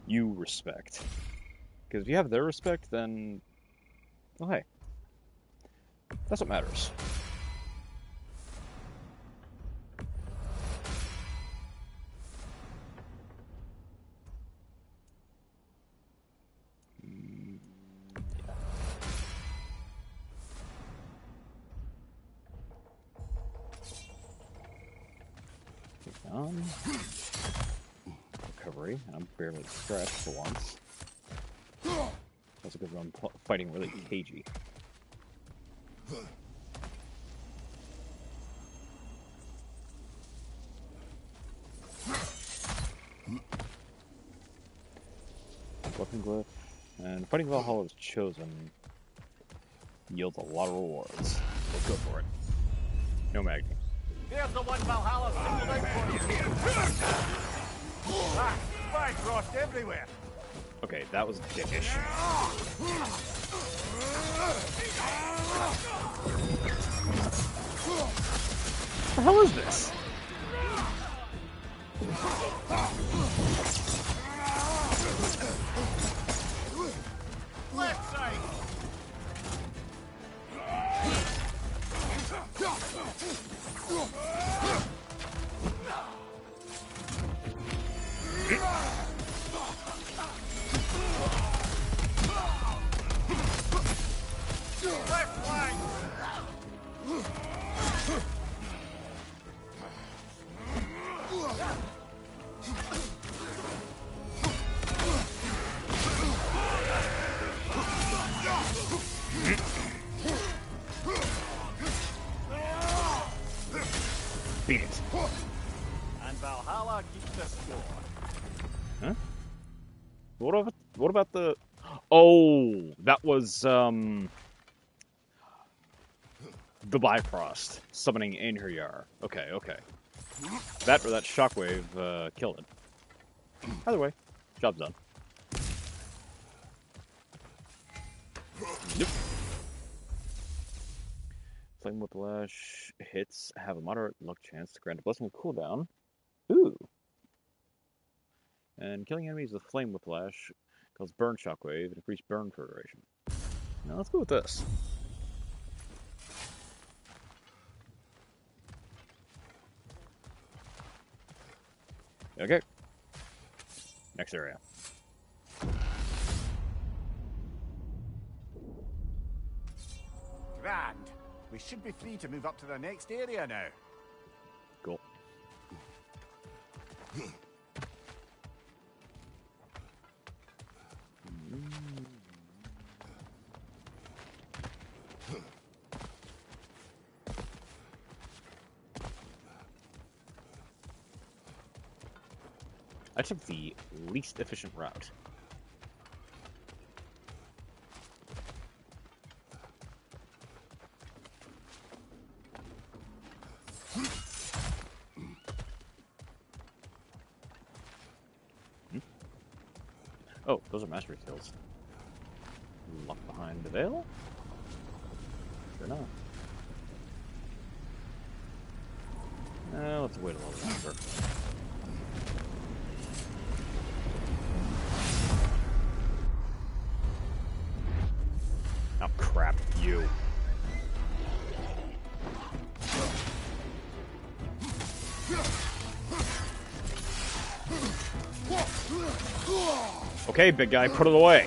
you respect. Because if you have their respect, then, well, hey, that's what matters. Recovery, and I'm barely scratched for once. That's because I'm fighting really cagey. Weapon glyph, and fighting Valhalla was chosen yields a lot of rewards. Let's go for it. No Magni. There's the one Valhalla singled out for you. Frost everywhere. Okay, that was dickish. What the hell is this? Left side. Left flank. Beat it. And Valhalla keeps the score. Huh? What about the... Oh, that was, the Bifrost summoning Einherjar. Okay. That or that shockwave, killed it. Either way, job's done. Yep. Flame Whiplash hits have a moderate luck chance to grant a blessing of cooldown. Ooh. And killing enemies with Flame Whiplash causes burn shockwave and increased burn for duration. Now let's go with this. Okay. Next area. Grand. We should be free to move up to the next area now. Cool. I took the least efficient route. Oh, those are mastery skills. Locked behind the veil? Sure enough. Let's wait a little longer. Oh crap, you. Okay, big guy, put it away.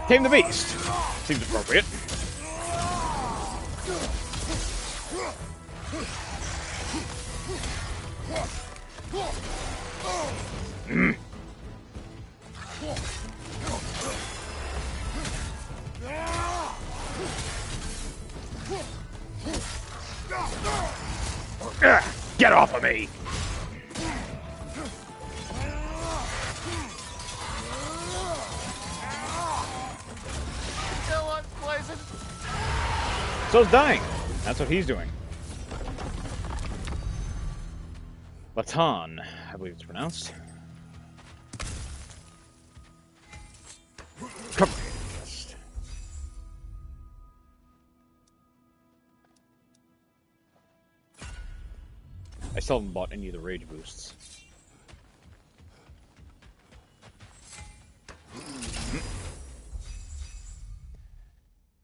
Tame the beast. Seems appropriate. Get off of me! So's dying. That's what he's doing. Latan, I believe it's pronounced. Come here. I still haven't bought any of the rage boosts.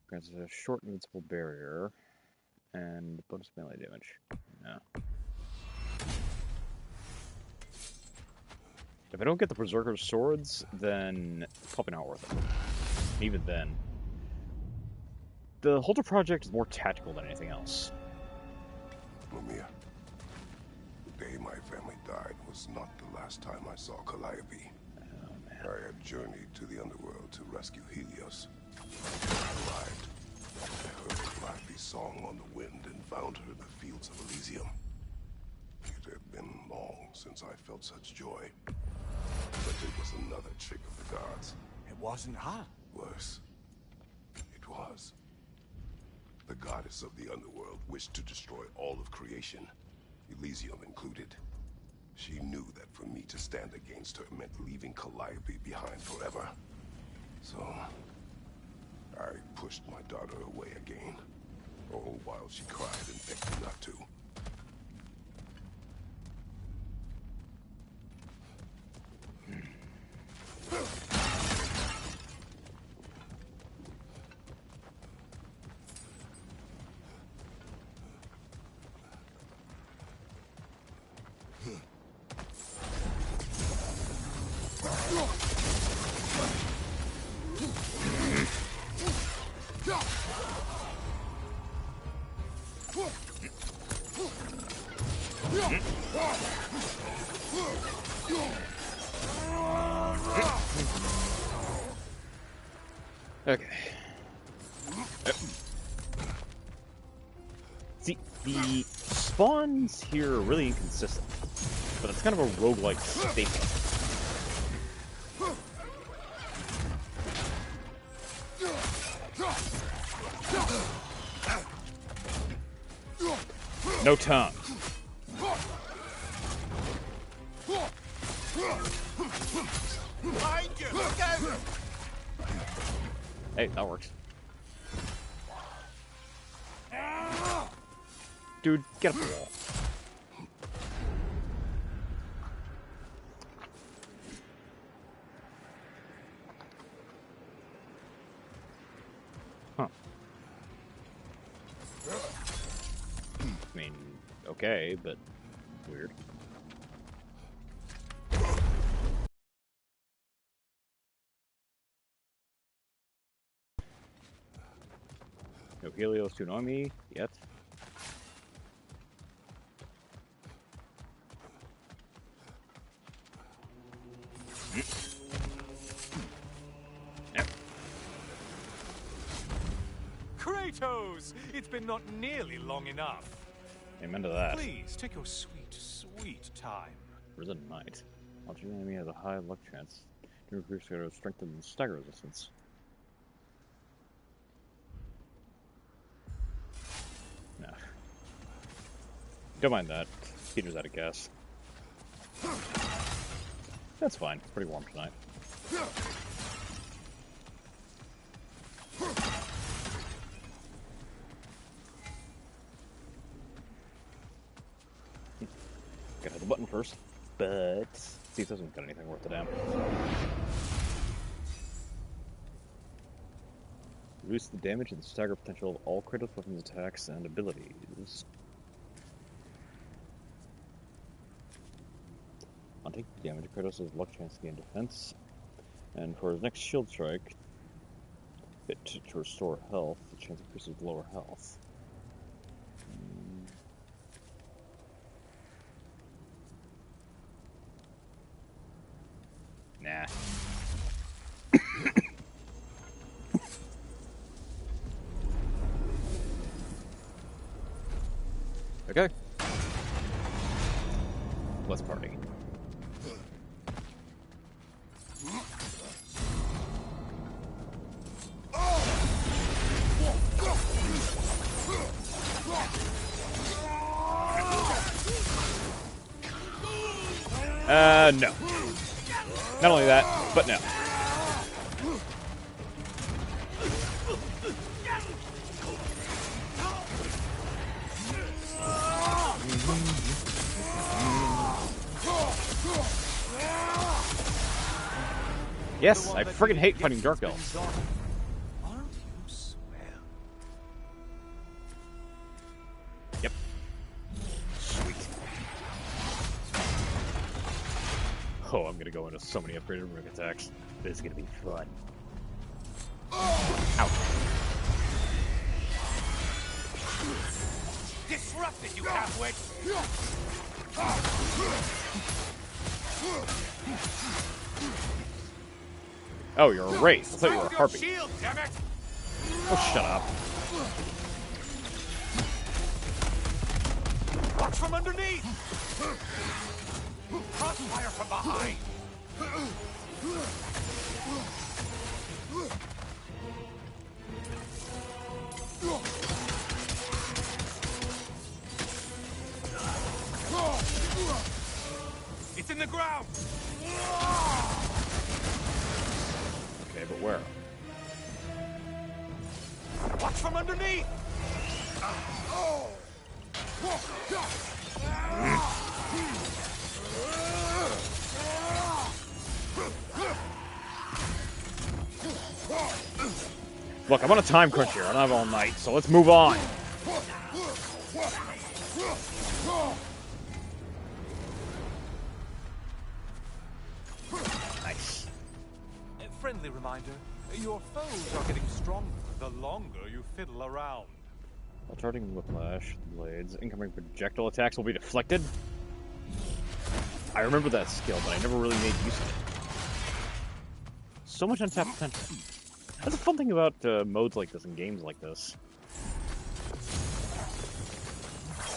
Grants a short invincible barrier and bonus melee damage. Yeah. If I don't get the Berserker's swords, then it's probably not worth it. Even then. The Holter project is more tactical than anything else. Mamiya, the day my family died was not the last time I saw Calliope. I had journeyed to the underworld to rescue Helios. I arrived. I heard Calliope's song on the wind and found her in the fields of Elysium. It had been long since I felt such joy. But it was another trick of the gods. It wasn't her. Worse. It was. The goddess of the underworld wished to destroy all of creation, Elysium included. She knew that for me to stand against her meant leaving Calliope behind forever. So, I pushed my daughter away again. All while she cried and begged me not to. Okay. See, the spawns here are really inconsistent, but it's kind of a roguelike staple. No tongue. Behind you! Look out! Hey, that works. Dude, get up the wall. Huh. I mean, okay, but weird. No Helios to annoy me yet. Yep. Kratos! It's been not nearly long enough. Amen to that. Please, take your sweet, sweet time. Risen Knight. Launching an enemy has a high luck chance to increase their strength and stagger resistance. No. Don't mind that. Peter's out of gas. That's fine. It's pretty warm tonight. Gotta hit the button first, but see if this doesn't got anything worth the damn. Reduce the damage and stagger potential of all Kratos weapons, attacks, and abilities. On taking damage, Kratos has luck chance to gain defense, and for his next shield strike, to restore health, the chance increases lower health. Nah. Okay. Let's party. No. Not only that, but no. Yes, I friggin' hate fighting Dark Elves. Aren't you swell? Yep. Sweet. Oh, I'm gonna go into so many upgraded ring attacks. This is gonna be fun. Ow. Disrupted, you halfwit! Oh, you're a wraith. I thought you were a harpy. Shield, damn it! Oh, shut up. Watch from underneath! Crossfire from behind! It's in the ground! Okay, but where? Watch from underneath! Look, I'm on a time crunch here. I don't have all night, so let's move on. Nice. A friendly reminder, your foes are getting stronger the longer you fiddle around. While charging whiplash blades, incoming projectile attacks will be deflected. I remember that skill, but I never really made use of it. So much untapped potential. That's a fun thing about modes like this and games like this.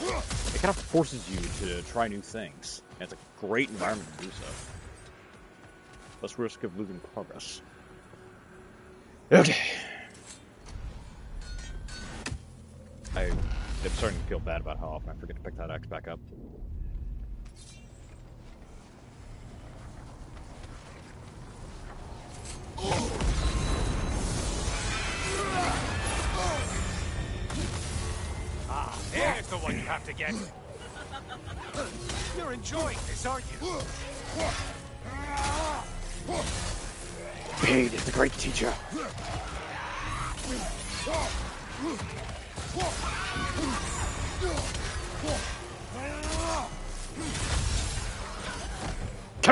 It kind of forces you to try new things, and it's a great environment to do so. Less risk of losing progress. Okay. I'm starting to feel bad about how often I forget to pick that axe back up. Ah, there's the one you have to get. You're enjoying this, aren't you? Pain is the great teacher.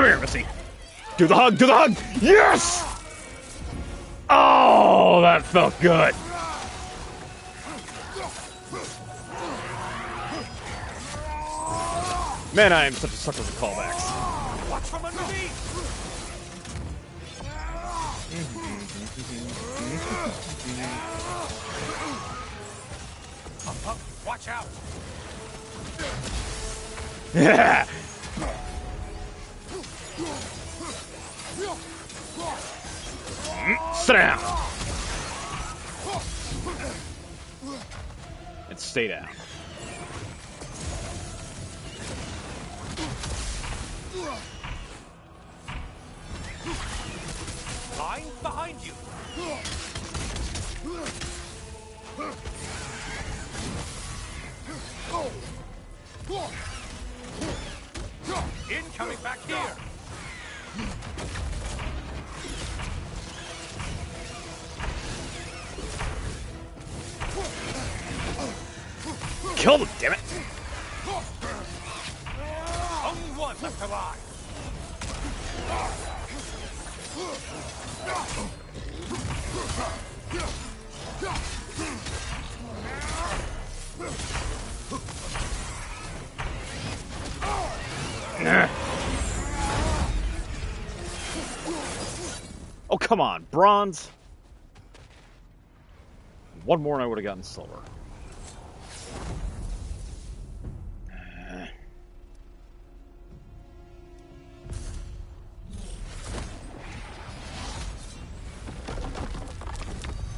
Come here, Missy. Do the hug, do the hug! Yes! Oh, that felt good. Man, I am such a sucker for callbacks. Watch from underneath! Up, watch out! Yeah. Sit down. And stay down. Line behind you! Incoming back here! Kill them, damn it! Only one left alive! Oh, come on, bronze. One more and I would have gotten silver.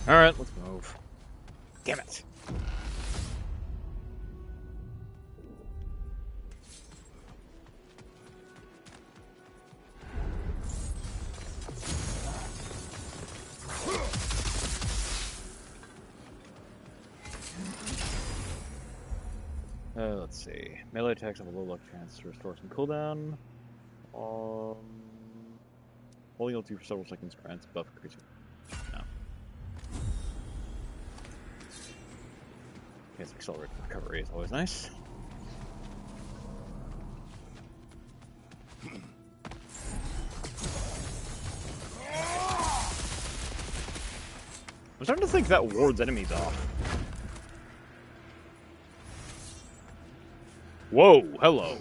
Alright, let's move. Damn it. Let's see. Melee attacks have a low luck chance to restore some cooldown. Holding L2 for several seconds grants buff increasing. No. Yes, accelerated recovery is always nice. I'm starting to think that wards enemies off. Whoa, hello.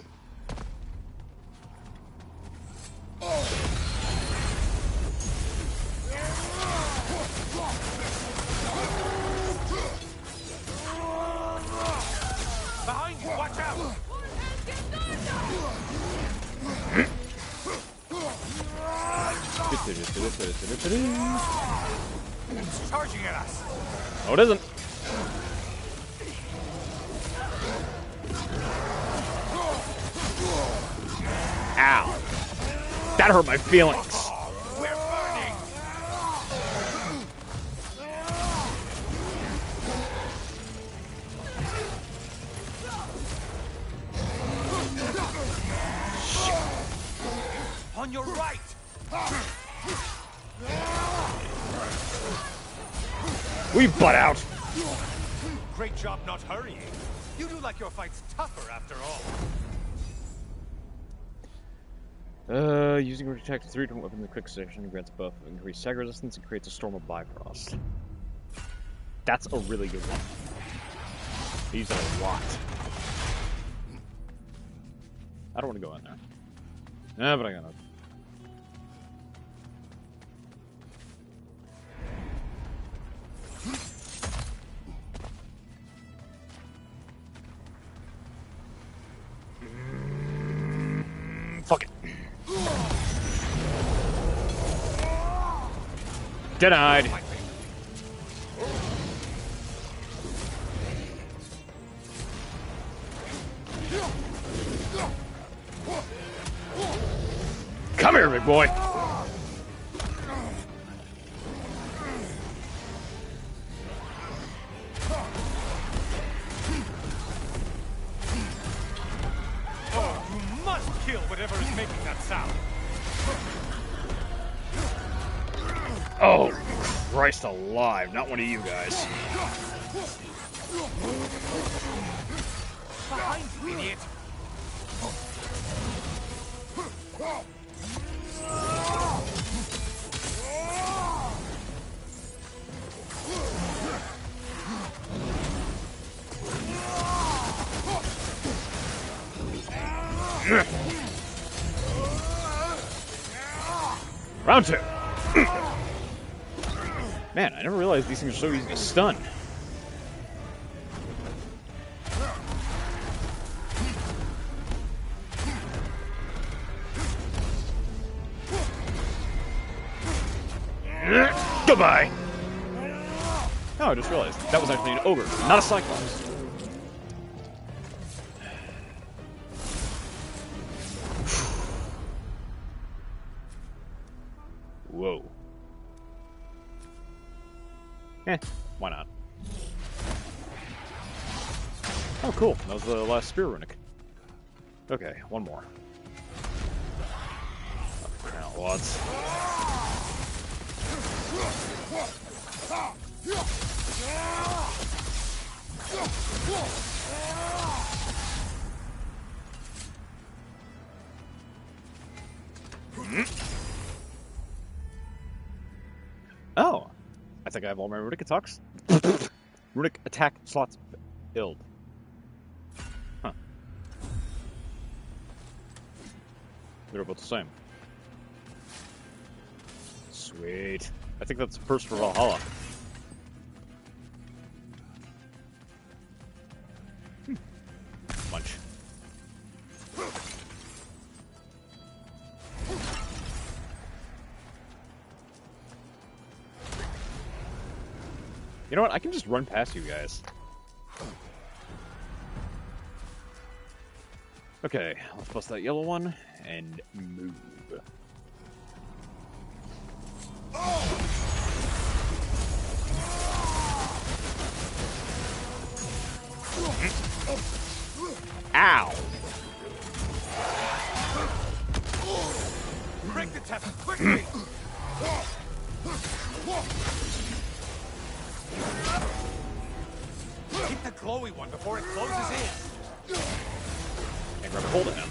Behind you, watch out! It's charging at us! No, it isn't. Ow. That hurt my feelings. We're burning! On your right! We butt out. Great job not hurrying. You do like your fights tougher after all. Using protect 3 different weapons in the quick station grants buff of increased sag resistance and creates a storm of Bifrost. That's a really good one. I use that a lot. I don't want to go in there. Nah, but I gotta. Fuck it. Denied. Come here, big boy. You must kill whatever is making that sound. Oh, Christ alive. Not one of you guys. Behind you, idiot! Round 2. Man, I never realized these things are so easy to stun. Goodbye! Oh, I just realized that was actually an ogre, not a cyclops. Whoa. Why not? Oh, cool. That was the last spear runic. Okay, one more. Oh, lots. Oh, I think I have all my runic attacks. Runic attack slots filled. Huh. They're about the same. Sweet. I think that's first for Valhalla. Punch. You know what? I can just run past you guys. Okay, let's bust that yellow one and move. Ow! Break the test quickly! Hit the glowy one before it closes in. And grab a hold of him.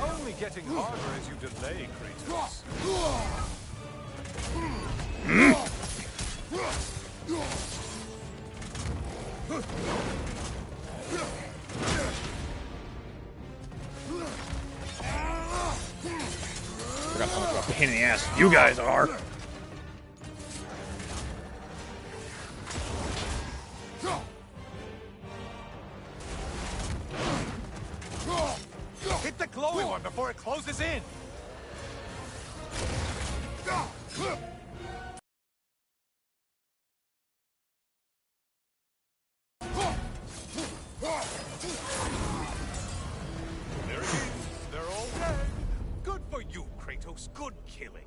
Only getting harder as you delay, Kratos. Forgot how much of a pain in the ass you guys are. Hit the glowy one before it closes in. There it is. They're all dead. Good for you, Kratos. Good killing.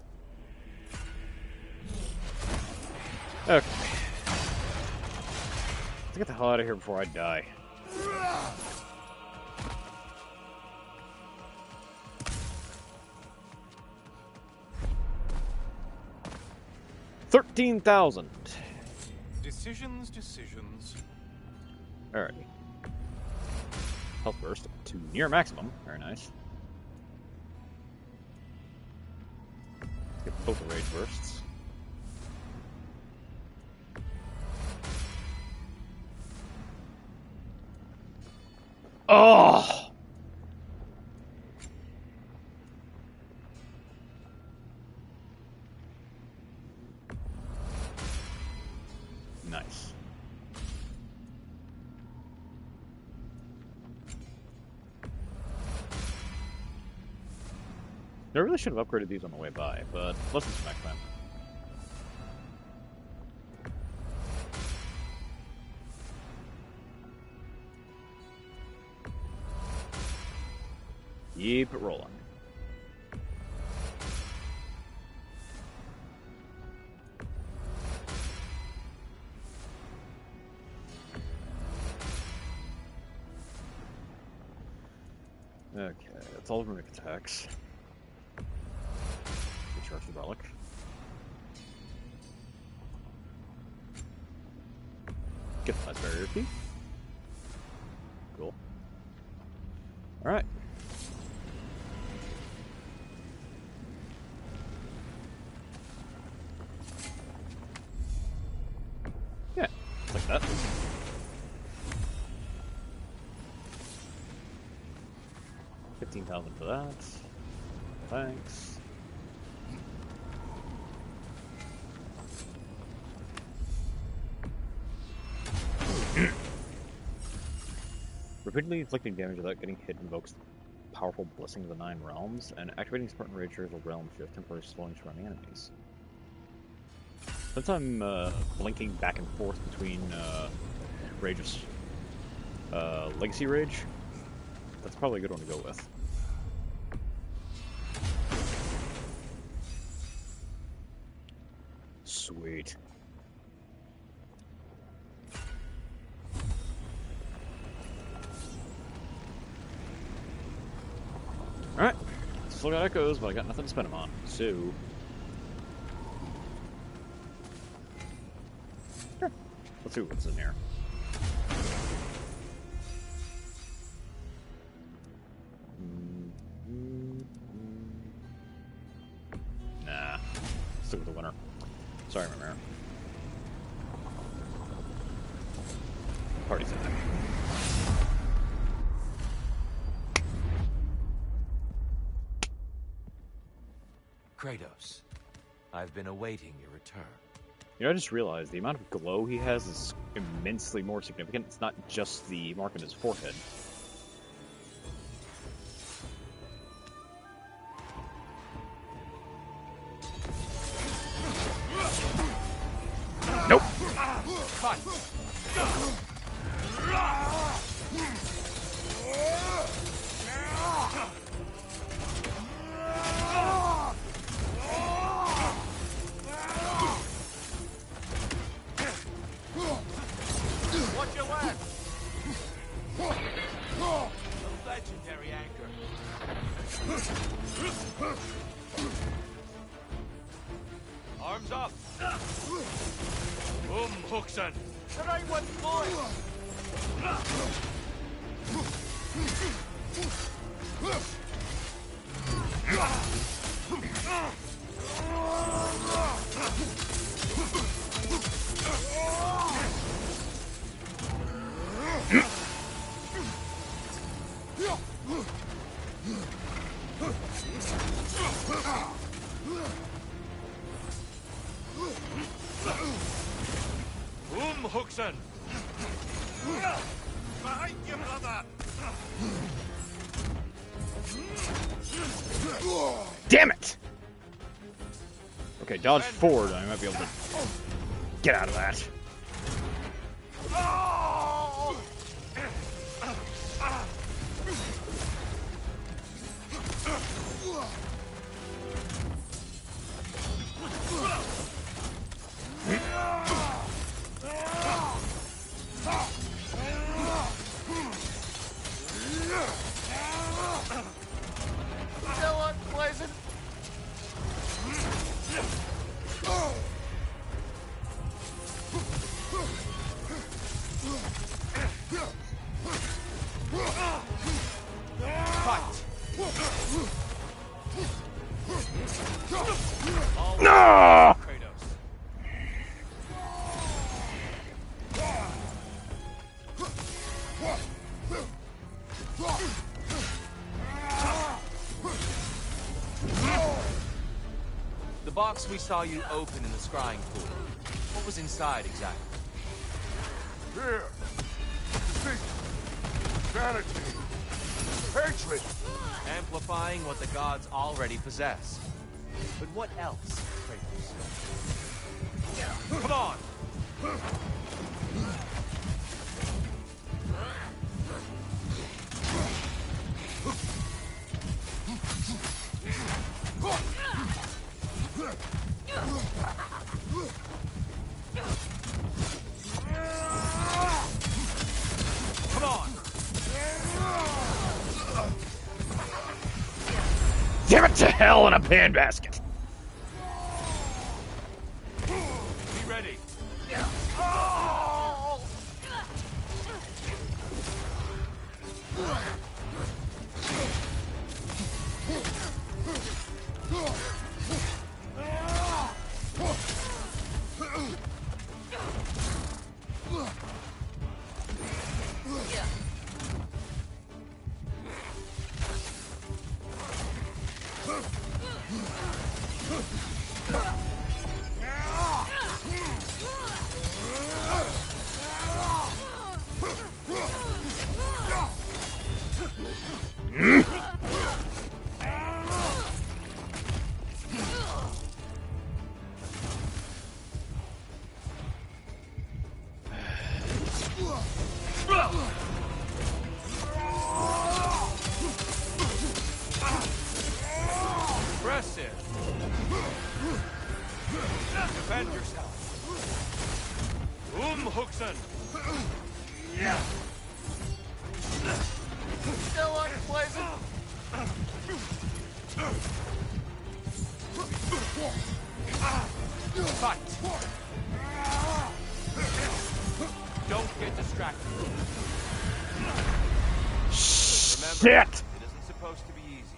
Okay. Let's get the hell out of here before I die. $13,000. Decisions. Alright. Health burst to near maximum. Very nice. Get both the rage bursts. Oh! Nice. I really should have upgraded these on the way by, but let's just smack them. Keep it rolling. Okay, that's all of runic attacks. Recharge the relic. Get the last barrier key. Cool. Alright. Yeah, like that. $15,000 for that. Thanks. Repeatedly inflicting damage without getting hit invokes powerful Blessing of the Nine Realms, and activating Spartan Rage triggers a realm shift, temporarily slowing surrounding enemies. Since I'm blinking back and forth between Rage's Legacy Rage, that's probably a good one to go with. Sweet. Alright, still got echoes, but I got nothing to spend them on, so... Sure. Let's see what's in here. Nah, stick with the winner. Sorry, my man. Party's in there. Kratos, I've been awaiting your return. You know, I just realized the amount of glow he has is immensely more significant. It's not just the mark on his forehead. Nope. Cut. Watch your left. A legendary anchor. Arms up. Huxon. The right one, boy. Huxon. Behind you, brother. Damn it! Okay, dodge forward. I might be able to get out of that. Still unpleasant. No! The box we saw you open in the scrying pool. What was inside exactly? Fear, deceit, vanity, hatred. Amplifying what the gods already possess. But what else, Kratos? Come on! Come on! Damn it to hell in a handbasket! Be ready. Oh! Defend yourself. Huxen! Still unpleasant. Fight! Don't get distracted. Remember, Shit! it isn't supposed to be easy.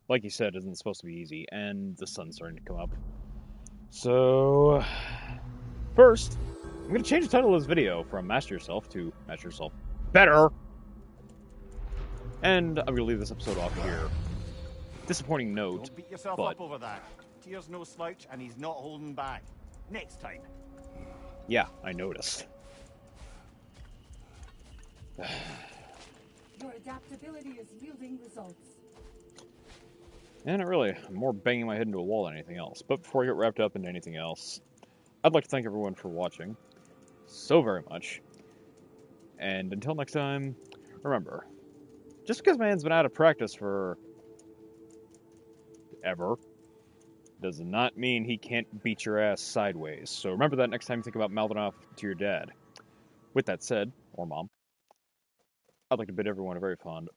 Like you said, it isn't supposed to be easy, and the sun's starting to come up. So, first, I'm going to change the title of this video from Master Yourself to Master Yourself Better. And I'm going to leave this episode off here. Disappointing note. Don't beat yourself but up over that. Tyr's no slouch, and he's not holding back. Next time. yeah, I noticed. Your adaptability is yielding results. And I'm more banging my head into a wall than anything else. But before I get wrapped up into anything else, I'd like to thank everyone for watching so very much. And until next time, remember, just because man's been out of practice for ever does not mean he can't beat your ass sideways. So remember that next time you think about mouthing off to your dad. With that said, or mom, I'd like to bid everyone a very fond